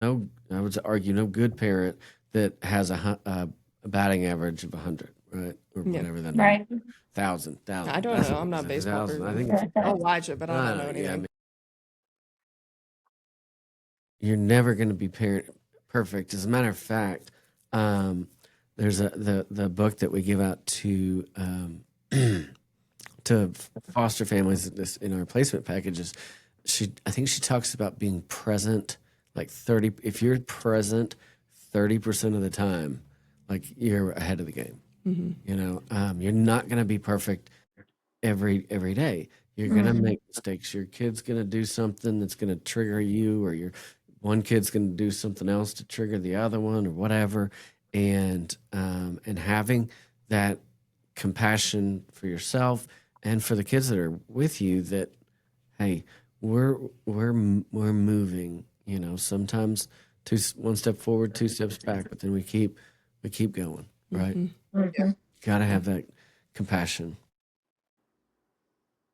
no, I would argue, no good parent that has a batting average of 100, right, or whatever that number. Right. Thousand. I don't know. I'm not a baseball person. I think it's I'll watch it, but I don't know anything. yeah, I mean, you're never going to be perfect. As a matter of fact, there's the book that we give out to to foster families in our placement packages. I think she talks about being present, like 30. If you're present 30% of the time, like you're ahead of the game. You're not going to be perfect every day. You're going to make mistakes. Your kid's going to do something that's going to trigger you, or your one kid's going to do something else to trigger the other one, or whatever. And having that compassion for yourself and for the kids that are with you, that, hey, we're moving, sometimes one step forward, two steps back, but then we keep going, right? Got to have that compassion.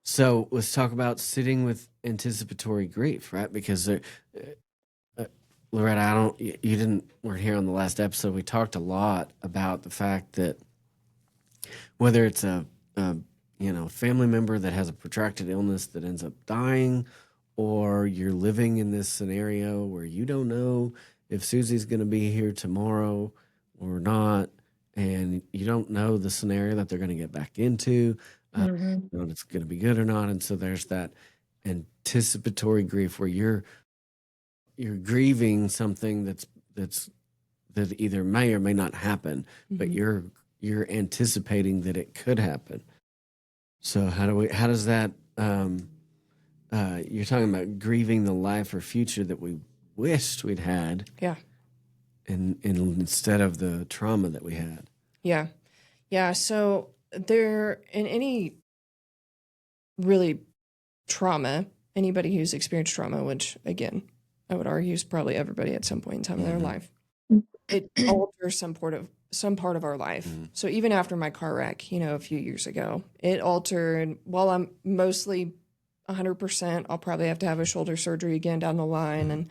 So let's talk about sitting with anticipatory grief, right? Because Loretta, you weren't here on the last episode. We talked a lot about the fact that whether it's a family member that has a protracted illness that ends up dying, or you're living in this scenario where you don't know if Susie's going to be here tomorrow or not, and you don't know the scenario that they're going to get back into, if it's going to be good or not. And so there's that anticipatory grief where you're grieving something that either may or may not happen, but you're anticipating that it could happen. So how does that, you're talking about grieving the life or future that we wished we'd had. Yeah. And instead of the trauma that we had. Yeah. Yeah. So in any really trauma, anybody who's experienced trauma, which again, I would argue is probably everybody at some point in time in their life, it alters some part of our life. So even after my car wreck, a few years ago, it altered. While I'm mostly 100%, I'll probably have to have a shoulder surgery again down the line,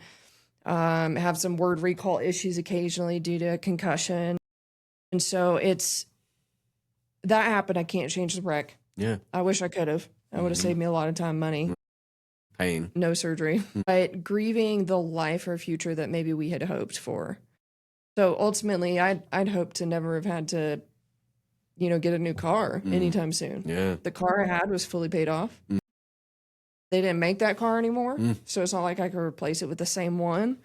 and have some word recall issues occasionally due to concussion. And so that happened. I can't change the wreck. Yeah. I wish I could have. That would have saved me a lot of time, money. Pain. No surgery. But grieving the life or future that maybe we had hoped for. So ultimately, I'd hoped to never have had to, get a new car anytime soon. Yeah. The car I had was fully paid off. They didn't make that car anymore, so it's not like I could replace it with the same one.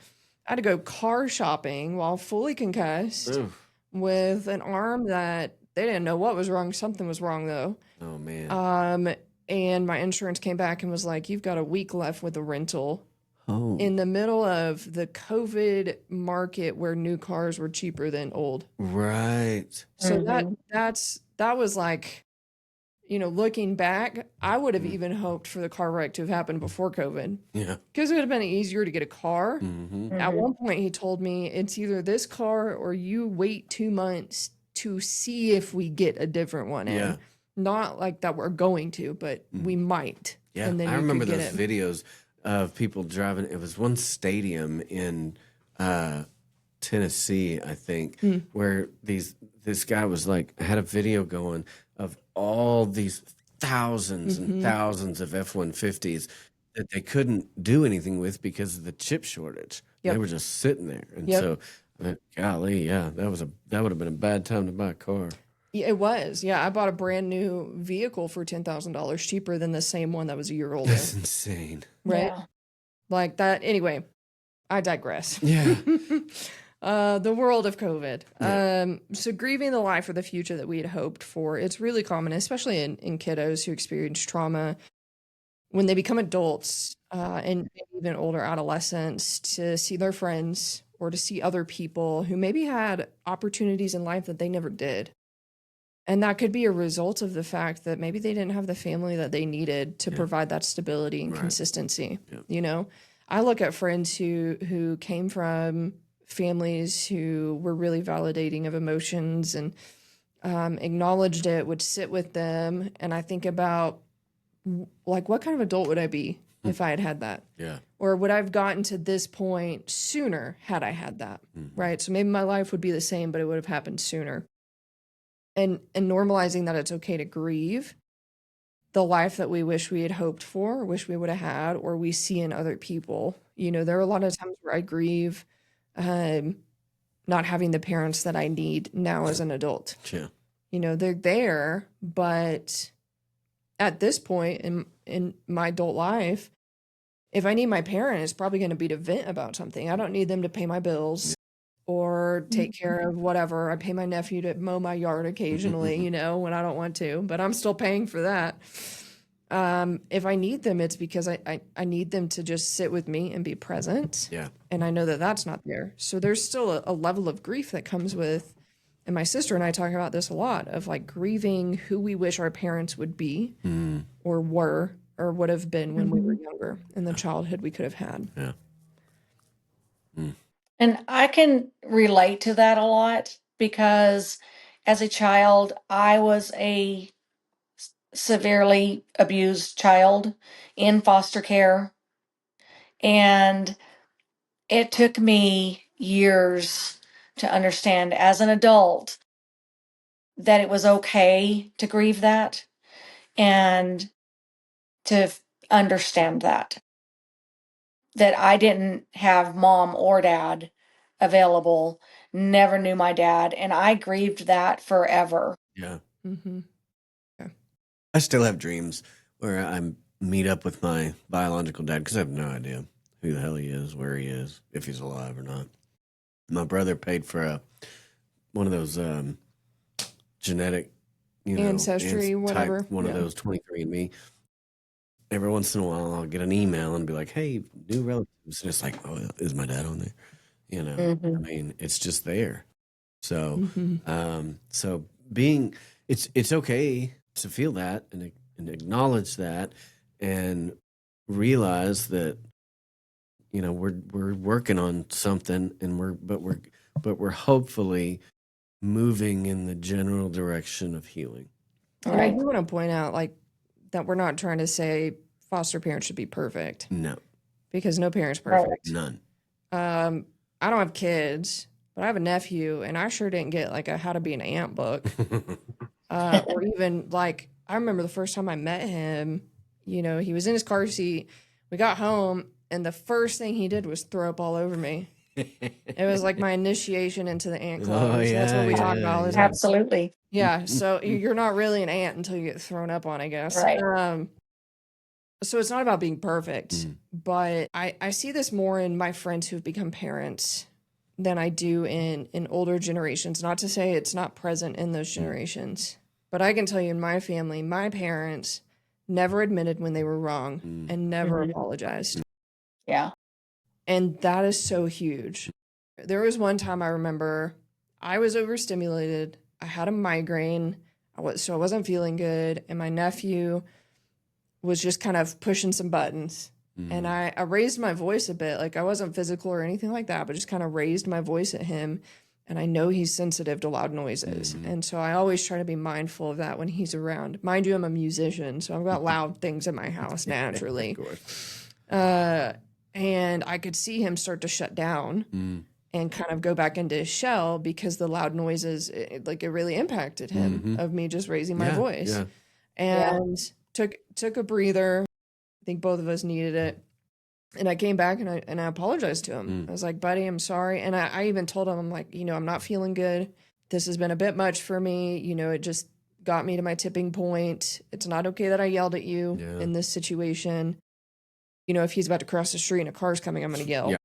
I had to go car shopping while fully concussed with an arm that they didn't know what was wrong. Something was wrong, though. Oh, man. And my insurance came back and was like, you've got a week left with the rental. Oh. In the middle of the COVID market where new cars were cheaper than old. Right. So that was like, looking back, I would have even hoped for the car wreck to have happened before COVID. Yeah. Because it would have been easier to get a car. At one point, he told me it's either this car or you wait 2 months to see if we get a different one in. Yeah. Not like that we're going to, but we might. Yeah, and then I you remember could those get it. videos of people driving. It was one stadium in Tennessee, I think, where this guy was like had a video going of all these thousands and thousands of F-150s that they couldn't do anything with because of the chip shortage. They Yep. were just sitting there, and Yep. so golly, yeah, that would have been a bad time to buy a car. Yeah, it was. Yeah, I bought a brand new vehicle for $10,000 cheaper than the same one that was a year older. That's insane. Right? Yeah. Like that. Anyway, I digress. Yeah. The world of COVID. Yeah. So grieving the life or the future that we had hoped for, it's really common, especially in kiddos who experience trauma when they become adults and even older adolescents, to see their friends or to see other people who maybe had opportunities in life that they never did. And that could be a result of the fact that maybe they didn't have the family that they needed to provide that stability and Right. consistency. Yep. You know, I look at friends who came from families who were really validating of emotions and acknowledged it, would sit with them, and I think about like, what kind of adult would I be if I had had that? Yeah. Or would I have gotten to this point sooner had I had that? Right? So maybe my life would be the same, but it would have happened sooner. And normalizing that it's okay to grieve the life that we wish we had hoped for, or wish we would have had, or we see in other people. You know, there are a lot of times where I grieve not having the parents that I need now as an adult. Yeah. You know, they're there, but at this point in my adult life, if I need my parent, it's probably going to be to vent about something. I don't need them to pay my bills or take care of whatever. I pay my nephew to mow my yard occasionally, you know, when I don't want to, but I'm still paying for that. If I need them, it's because I need them to just sit with me and be present. Yeah. And I know that that's not there. So there's still a level of grief that comes with, and my sister and I talk about this a lot, of like grieving who we wish our parents would be or were or would have been when we were younger, and the childhood we could have had. Yeah. And I can relate to that a lot because as a child, I was a severely abused child in foster care. And it took me years to understand as an adult that it was okay to grieve that and to understand that I didn't have mom or dad available, never knew my dad, and I grieved that forever. Yeah. Mm-hmm. I still have dreams where I meet up with my biological dad because I have no idea who the hell he is, where he is, if he's alive or not. My brother paid for one of those genetic, Ancestry, whatever. one of those 23andMe. Every once in a while, I'll get an email and be like, "Hey, new relatives," and it's like, "Oh, is my dad on there?" You know, Mhm. I mean, it's just there. So, Mm-hmm. so being, it's okay to feel that and acknowledge that and realize that, you know, we're working on something and we're hopefully moving in the general direction of healing. And I Right. do want to point out, like, that we're not trying to say foster parents should be perfect, No, because no parent's Right. perfect. none. I don't have kids, but I have a nephew, and I sure didn't get like a how to be an aunt book. Or even like, I remember the first time I met him, you know, he was in his car seat. We got home, and the first thing he did was throw up all over me. It was like my initiation into the ant club. Oh, So that's what we yeah, talk yeah, about all the yeah. time. Absolutely. Yeah, so you're not really an ant until you get thrown up on, I guess. Right. So it's not about being perfect, Mm. but I see this more in my friends who've become parents than I do in older generations. Not to say it's not present in those generations, but I can tell you in my family, my parents never admitted when they were wrong and never Mhm. apologized. Yeah. And that is so huge. There was one time I remember I was overstimulated. I had a migraine. So I wasn't feeling good. And my nephew was just kind of pushing some buttons. And I raised my voice a bit. Like, I wasn't physical or anything like that, but just kind of raised my voice at him. and I know he's sensitive to loud noises. And so I always try to be mindful of that when he's around. Mind you, I'm a musician, so I've got loud things in my house naturally. Of course. And I could see him start to shut down and kind of go back into his shell because the loud noises, it really impacted him of me just raising my voice. Yeah. And took a breather. I think both of us needed it. And I came back and I apologized to him. I was like, buddy, I'm sorry. And I even told him, I'm like, I'm not feeling good. This has been a bit much for me. It just got me to my tipping point. It's not okay that I yelled at you in this situation. If he's about to cross the street and a car's coming, I'm going to yell. Yeah.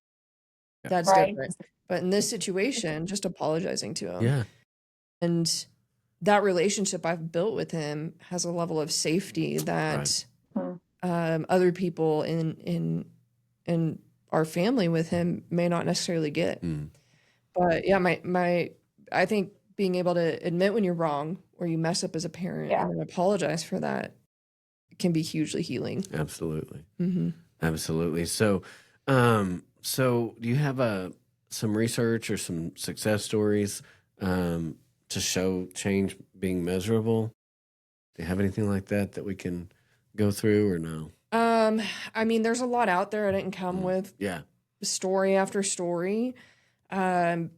That's different. But in this situation, just apologizing to him. Yeah. And that relationship I've built with him has a level of safety that other people in our family with him may not necessarily get. But yeah, I think being able to admit when you're wrong or you mess up as a parent and then apologize for that can be hugely healing. Absolutely. Absolutely. So, so do you have some research or some success stories to show change being measurable? Do you have anything like that we can go through or no? I mean, there's a lot out there. I didn't come with story after story. When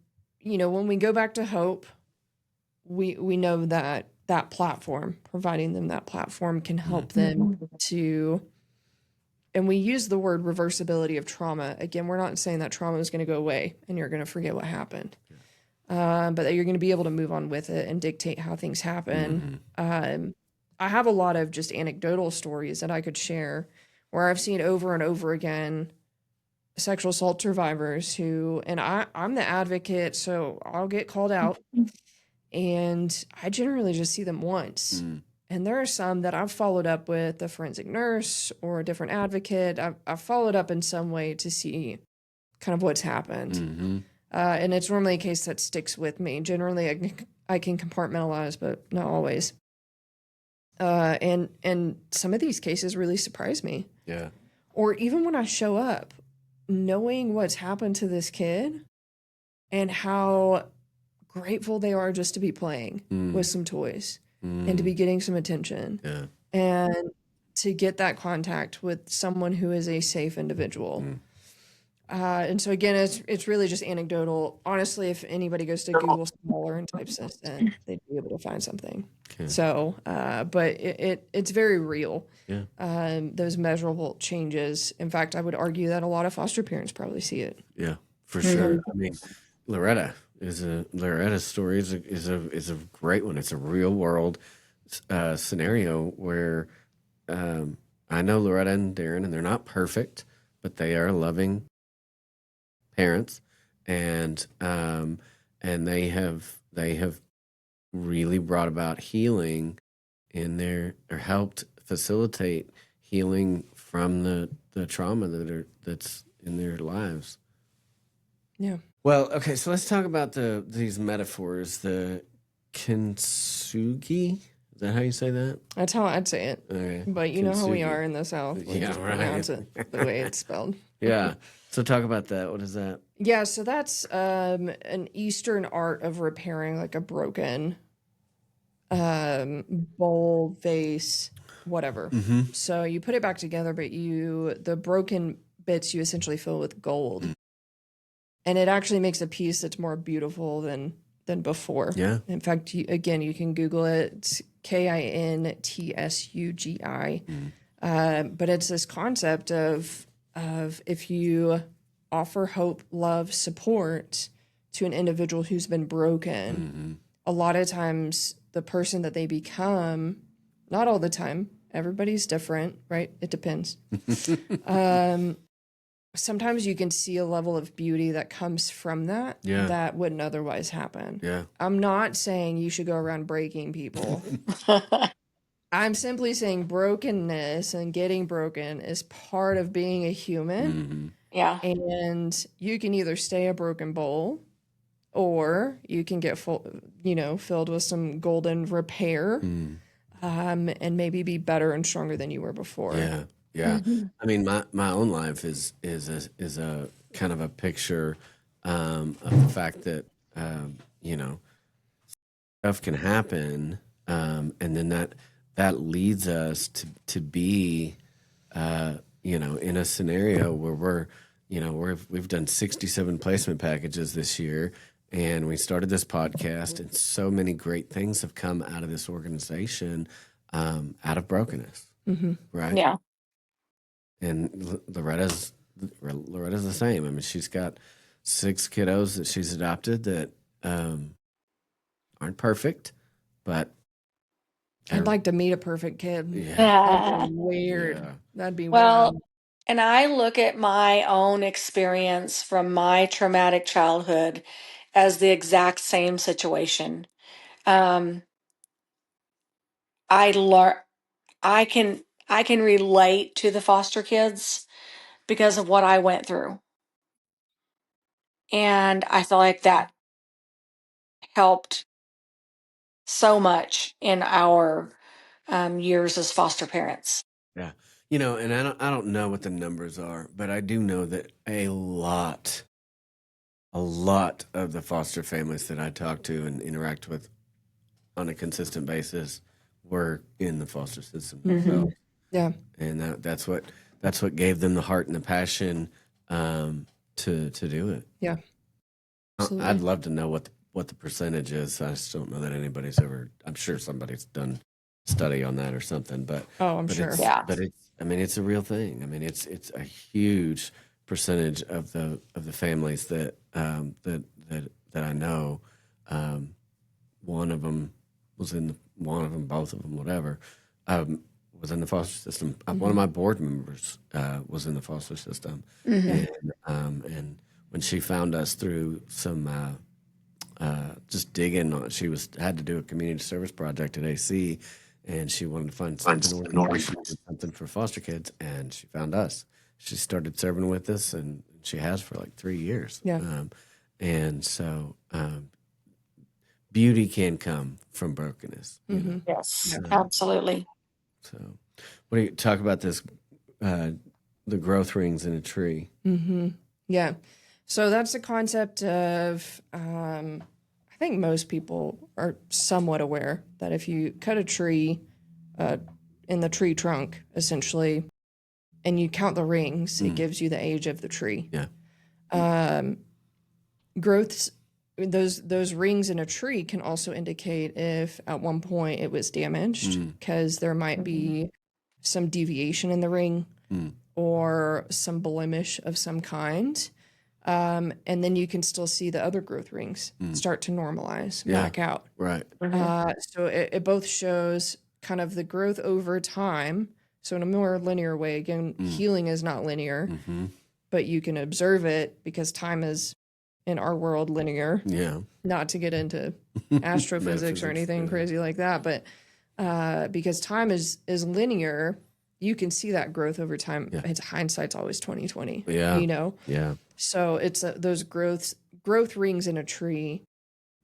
we go back to Hope, we know that platform, providing them that platform can help them to, and we use the word reversibility of trauma. Again, we're not saying that trauma is going to go away and you're going to forget what happened. But that you're going to be able to move on with it and dictate how things happen. I have a lot of just anecdotal stories that I could share where I've seen over and over again sexual assault survivors who, and I'm the advocate, so I'll get called out, and I generally just see them once. And there are some that I've followed up with a forensic nurse or a different advocate. I've followed up in some way to see kind of what's happened. And it's normally a case that sticks with me. Generally, I can compartmentalize, but not always. And some of these cases really surprise me. Yeah. Or even when I show up, knowing what's happened to this kid and how grateful they are just to be playing with some toys and to be getting some attention and to get that contact with someone who is a safe individual. And so again, it's really just anecdotal. Honestly, if anybody goes to Google Scholar and types this in, they'd be able to find something. Okay. So, but it's very real. Yeah. Those measurable changes. In fact, I would argue that a lot of foster parents probably see it. Yeah, for sure. I mean, Loretta's story is a great one. It's a real world scenario where I know Loretta and Darren, and they're not perfect, but they are loving parents, and they have really brought about healing in or helped facilitate healing from the trauma that's in their lives. Yeah. Well, okay, so let's talk about these metaphors. The kintsugi, is that how you say that? That's how I'd say it. Okay. But you know how we are in the South. We just pronounce it the way it's spelled. Yeah. So talk about that. What is that? Yeah, so that's an Eastern art of repairing like a broken bowl, vase, whatever. So you put it back together, but the broken bits you essentially fill with gold. And it actually makes a piece that's more beautiful than before. Yeah. In fact, you can Google it. It's KINTSUGI. But it's this concept of if you offer hope, love, support to an individual who's been broken, a lot of times the person that they become, not all the time, everybody's different, right? It depends. Sometimes you can see a level of beauty that comes from that that wouldn't otherwise happen. Yeah. I'm not saying you should go around breaking people. I'm simply saying brokenness and getting broken is part of being a human. Yeah. And you can either stay a broken bowl or you can get filled with some golden repair and maybe be better and stronger than you were before. Yeah. Yeah. I mean, my own life is a kind of a picture of the fact that you know, stuff can happen, and then that leads us to be, you know, in a scenario where we've done 67 placement packages this year, and we started this podcast, and so many great things have come out of this organization, out of brokenness, right? Yeah. And Loretta's the same. I mean, she's got 6 kiddos that she's adopted that aren't perfect, but I'd like to meet a perfect kid. yeah, That'd be weird. yeah, That'd be Well, wild. and I look at my own experience from my traumatic childhood as the exact same situation. Um, I learn I can relate to the foster kids because of what I went through. And I feel like that helped so much in our years as foster parents. yeah. You know, and I don't know what the numbers are, but I do know that a lot of the foster families that I talk to and interact with on a consistent basis were in the foster system themselves. Yeah. And that's what gave them the heart and the passion, to do it. Yeah. I'd Absolutely. love to know what the percentage is. I just don't know that anybody's ever. I'm sure somebody's done a study on that or something, but Oh, I'm sure. Yeah. it's. I mean, it's a real thing. I mean, it's a huge percentage of the families that that I know. Um, one of them both of them, whatever, was in the foster system. One of my board members was in the foster system, Mhm. and when she found us through some just digging on, she had to do a community service project at AC, and she wanted to find an organization that did something for foster kids, and she found us. She started serving with us, and she has for like 3 years. Yeah. And so beauty can come from brokenness. You know? Yes, absolutely. So, what do you talk about this? The growth rings in a tree. Yeah. So that's the concept of, I think most people are somewhat aware that if you cut a tree in the tree trunk, essentially, and you count the rings, it gives you the age of the tree. Yeah. Growths, those rings in a tree can also indicate if at one point it was damaged, because there might be some deviation in the ring or some blemish of some kind. And then you can still see the other growth rings start to normalize back out. Right. So it both shows kind of the growth over time. So in a more linear way, again, healing is not linear, but you can observe it because time is, in our world, linear. Yeah. Not to get into astrophysics or anything crazy like that, but because time is linear, you can see that growth over time. It's hindsight's always 2020. Yeah. You know. Yeah. So it's those growth rings in a tree,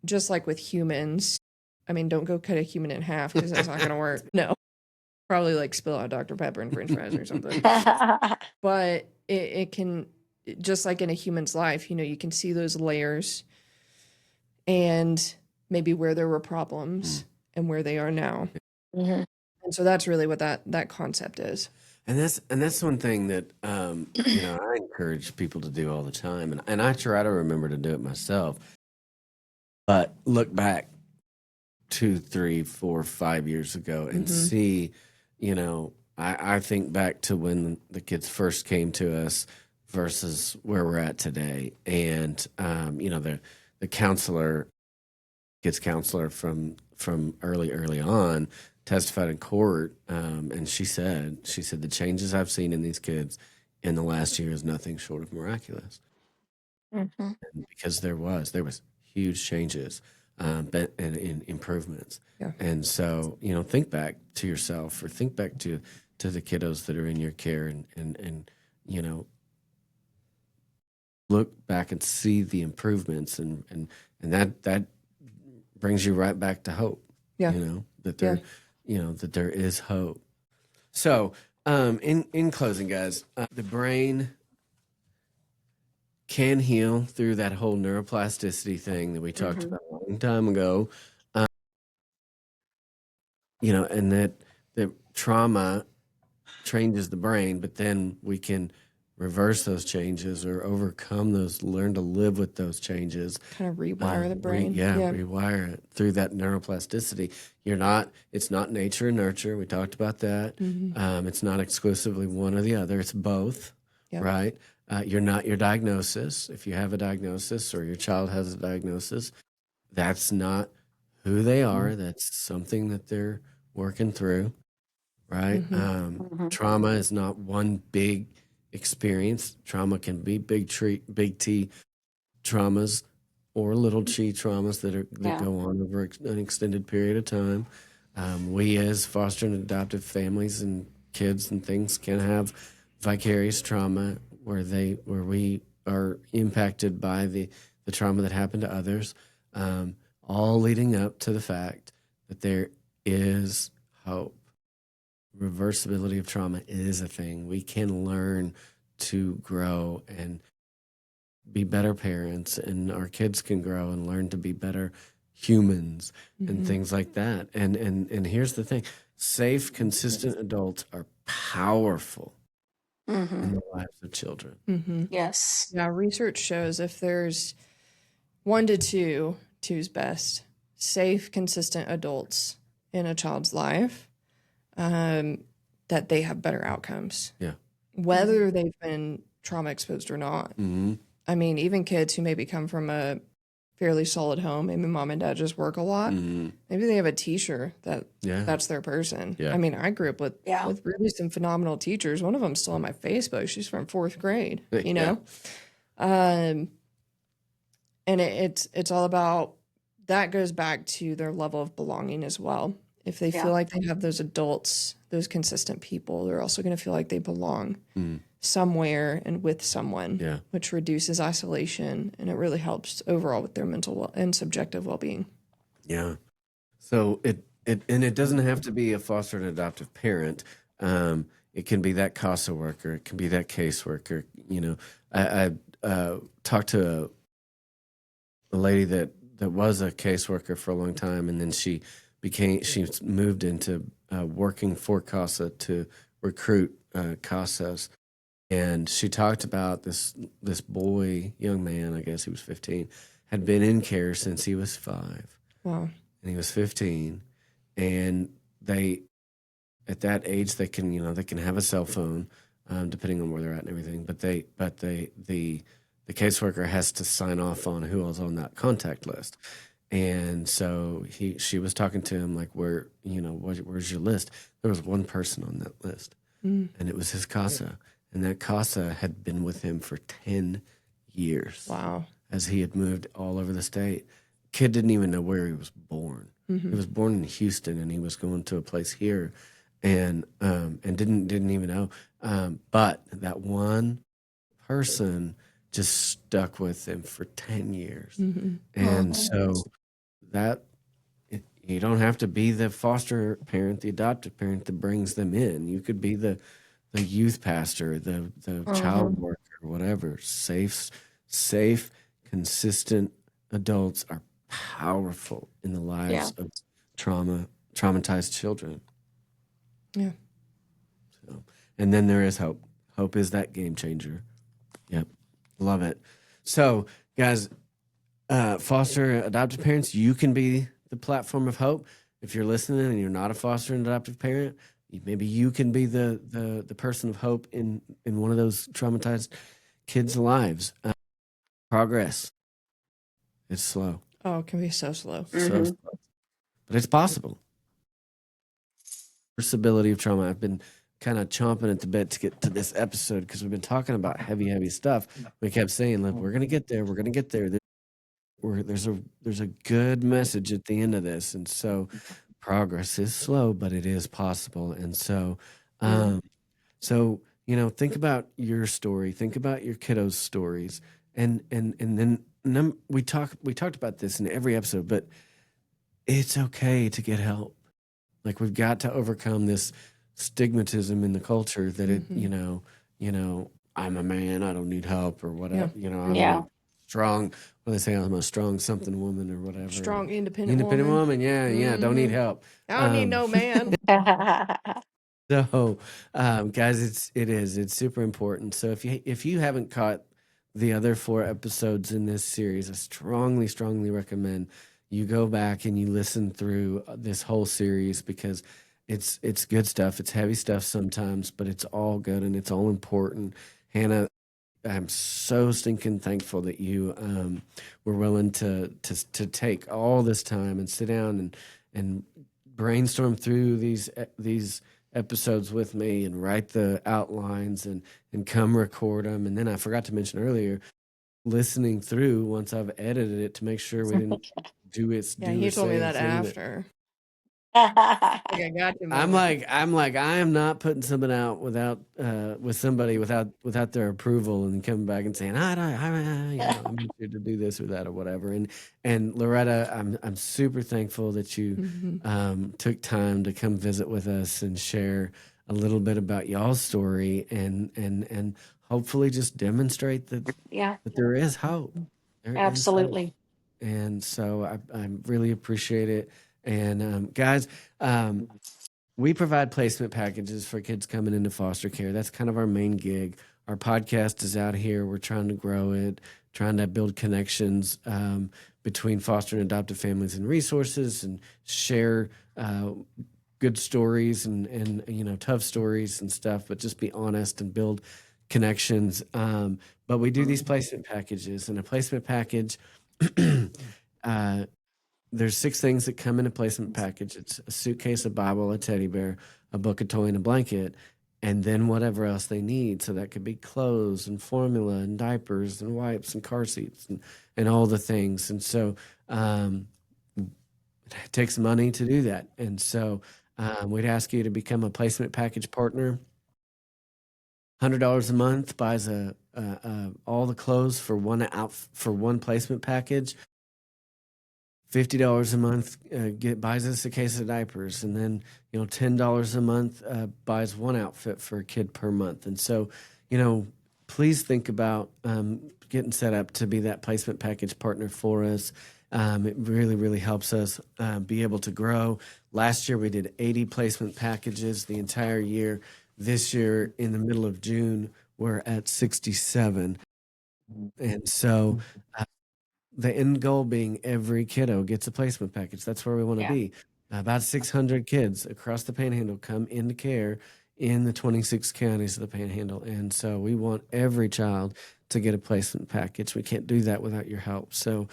just like with humans. I mean, don't go cut a human in half because that's not going to work. No, probably like spill out Dr. Pepper and French fries or something. But it can, just like in a human's life, you know, you can see those layers and maybe where there were problems and where they are now. Mhm. And so that's really what that concept is. And that's one thing that you know, I encourage people to do all the time, and I try to remember to do it myself. But look back 2, 3, 4, 5 years ago and see, you know, I think back to when the kids first came to us versus where we're at today, and you know, the kids counselor from early on testified in court, and she said the changes I've seen in these kids in the last year is nothing short of miraculous. Mhm. And because there was huge changes, and in improvements. Yeah. And so, you know, think back to yourself, or think back to the kiddos that are in your care, and you know, look back and see the improvements, and that brings you right back to hope. Yeah. You know, that there, you know, that there is hope. So, in closing, guys, the brain can heal through that whole neuroplasticity thing that we talked about a long time ago. And that trauma changes the brain, but then we can reverse those changes or overcome those, learn to live with those changes. Kind of rewire the brain. Rewire it through that neuroplasticity. It's not nature and nurture. We talked about that. It's not exclusively one or the other. It's both, right? You're not your diagnosis. If you have a diagnosis or your child has a diagnosis, that's not who they are. That's something that they're working through, right? Trauma is not one big experience. Trauma can be big T traumas or little chi traumas that go on over an extended period of time. We as foster and adoptive families and kids and things can have vicarious trauma where we are impacted by the trauma that happened to others, all leading up to the fact that there is hope. Reversibility of trauma is a thing. We can learn to grow and be better parents, and our kids can grow and learn to be better humans and things like that. And here's the thing: safe, consistent adults are powerful in the lives of children. Yes. Yeah, research shows if there's 1 to 2, two's best, safe, consistent adults in a child's life, that they have better outcomes. Yeah. Whether they've been trauma exposed or not. I mean, even kids who maybe come from a fairly solid home, maybe mom and dad just work a lot. Maybe they have a teacher that's their person. Yeah. I mean, I grew up with really some phenomenal teachers. One of them's still on my Facebook. She's from 4th grade, you know? And it's all about, that goes back to their level of belonging as well. If they feel like they have those adults, those consistent people, they're also going to feel like they belong somewhere and with someone, which reduces isolation, and it really helps overall with their mental and subjective well-being. Yeah. So it doesn't have to be a foster and adoptive parent. It can be that CASA worker. It can be that caseworker. You know, I talked to a lady that was a caseworker for a long time, and then she moved into working for CASA to recruit CASAs. And she talked about this boy, young man, I guess he was 15, had been in care since he was 5. Wow. And he was 15. And at that age, they can have a cell phone, depending on where they're at and everything. But the caseworker has to sign off on who was on that contact list. And so she was talking to him like, where's your list? There was one person on that list, and it was his CASA. And that CASA had been with him for 10 years. Wow. As he had moved all over the state. Kid didn't even know where he was born. He was born in Houston, and he was going to a place here, and didn't even know. But that one person just stuck with him for 10 years. And so that you don't have to be the foster parent, the adoptive parent that brings them in. You could be the youth pastor, the child worker, whatever. Safe, consistent adults are powerful in the lives of traumatized children. Yeah. So, and then there is hope. Hope is that game changer. Yep. Love it. So, guys, foster adoptive parents, you can be the platform of hope. If you're listening and you're not a foster and adoptive parent, maybe you can be the person of hope in one of those traumatized kids' lives. Progress. It's slow. Oh, it can be so slow. So slow. But it's possible. Reversibility of trauma. I've been kind of chomping at the bit to get to this episode because we've been talking about heavy stuff. We kept saying, look, we're going to get there. We're going to get there. There's a good message at the end of this. And so progress is slow, but it is possible. And so, think about your story. Think about your kiddos' stories. And then we talked about this in every episode, but it's okay to get help. Like, we've got to overcome this stigmatism in the culture that I'm a man, I don't need help or whatever. Yeah. You know, I'm Yeah. a strong. What do they say? I'm a strong something woman or whatever. Strong, independent Independent woman. woman. Yeah, yeah. Don't need help. I don't need no man. So, guys, it's super important. So if you haven't caught the other 4 episodes in this series, I strongly recommend you go back and you listen through this whole series because it's good stuff. It's heavy stuff sometimes, but it's all good and it's all important. Hannah, I'm so stinking thankful that you were willing to take all this time and sit down and brainstorm through these episodes with me and write the outlines and come record them. And then I forgot to mention earlier, listening through once I've edited it to make sure we didn't Yeah, do he or told me say that anything that after. Like I got you. I'm like I am not putting something out without with somebody without their approval and coming back and saying I need you to do this or that or whatever. And Loretta, I'm super thankful that you took time to come visit with us and share a little bit about y'all's story and hopefully just demonstrate that Yeah, that there is hope. There is hope. absolutely. And so I really appreciate it. And guys, we provide placement packages for kids coming into foster care. That's kind of our main gig. Our podcast is out here. We're trying to grow it, trying to build connections between foster and adoptive families and resources, and share good stories and tough stories and stuff. But just be honest and build connections. But we do these placement packages, and a placement package. There's 6 things that come in a placement package. It's a suitcase, a Bible, a teddy bear, a book, a toy, and a blanket, and then whatever else they need. So that could be clothes and formula and diapers and wipes and car seats and all the things. And so it takes money to do that. And so we'd ask you to become a placement package partner. $100 a month buys all the clothes for one placement package. $50 a month buys us a case of diapers, and then $10 a month buys one outfit for a kid per month. And so, please think about getting set up to be that placement package partner for us. It really helps us be able to grow. Last year we did 80 placement packages the entire year. This year, in the middle of June, we're at 67, and so. The end goal being every kiddo gets a placement package. That's where we want to Yeah, be. About 600 kids across the Panhandle come into care in the 26 counties of the Panhandle. And so we want every child to get a placement package. We can't do that without your help. So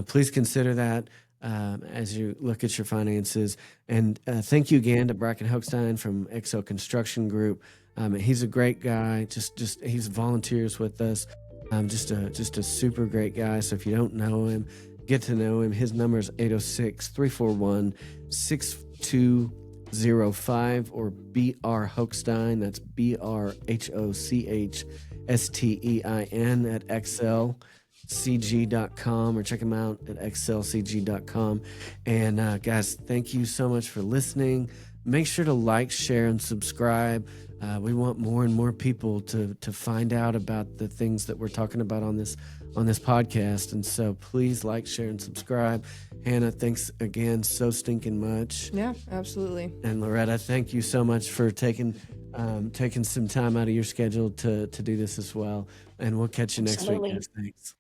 please consider that as you look at your finances. And thank you again to Bracken Hochstein from XL Construction Group. He's a great guy. Just he's volunteers with us. Just a super great guy. So if you don't know him, get to know him. His number is 806-341-6205 or BR Hochstein. That's BRHOCHSTEIN at xlcg.com, or check him out at xlcg.com. And guys, thank you so much for listening. Make sure to like, share, and subscribe. We want more and more people to find out about the things that we're talking about on this podcast. And so please like, share, and subscribe. Hannah, thanks again so stinking much. Yeah, absolutely. And Loretta, thank you so much for taking some time out of your schedule to do this as well. And we'll catch you next week, absolutely. guys. Thanks.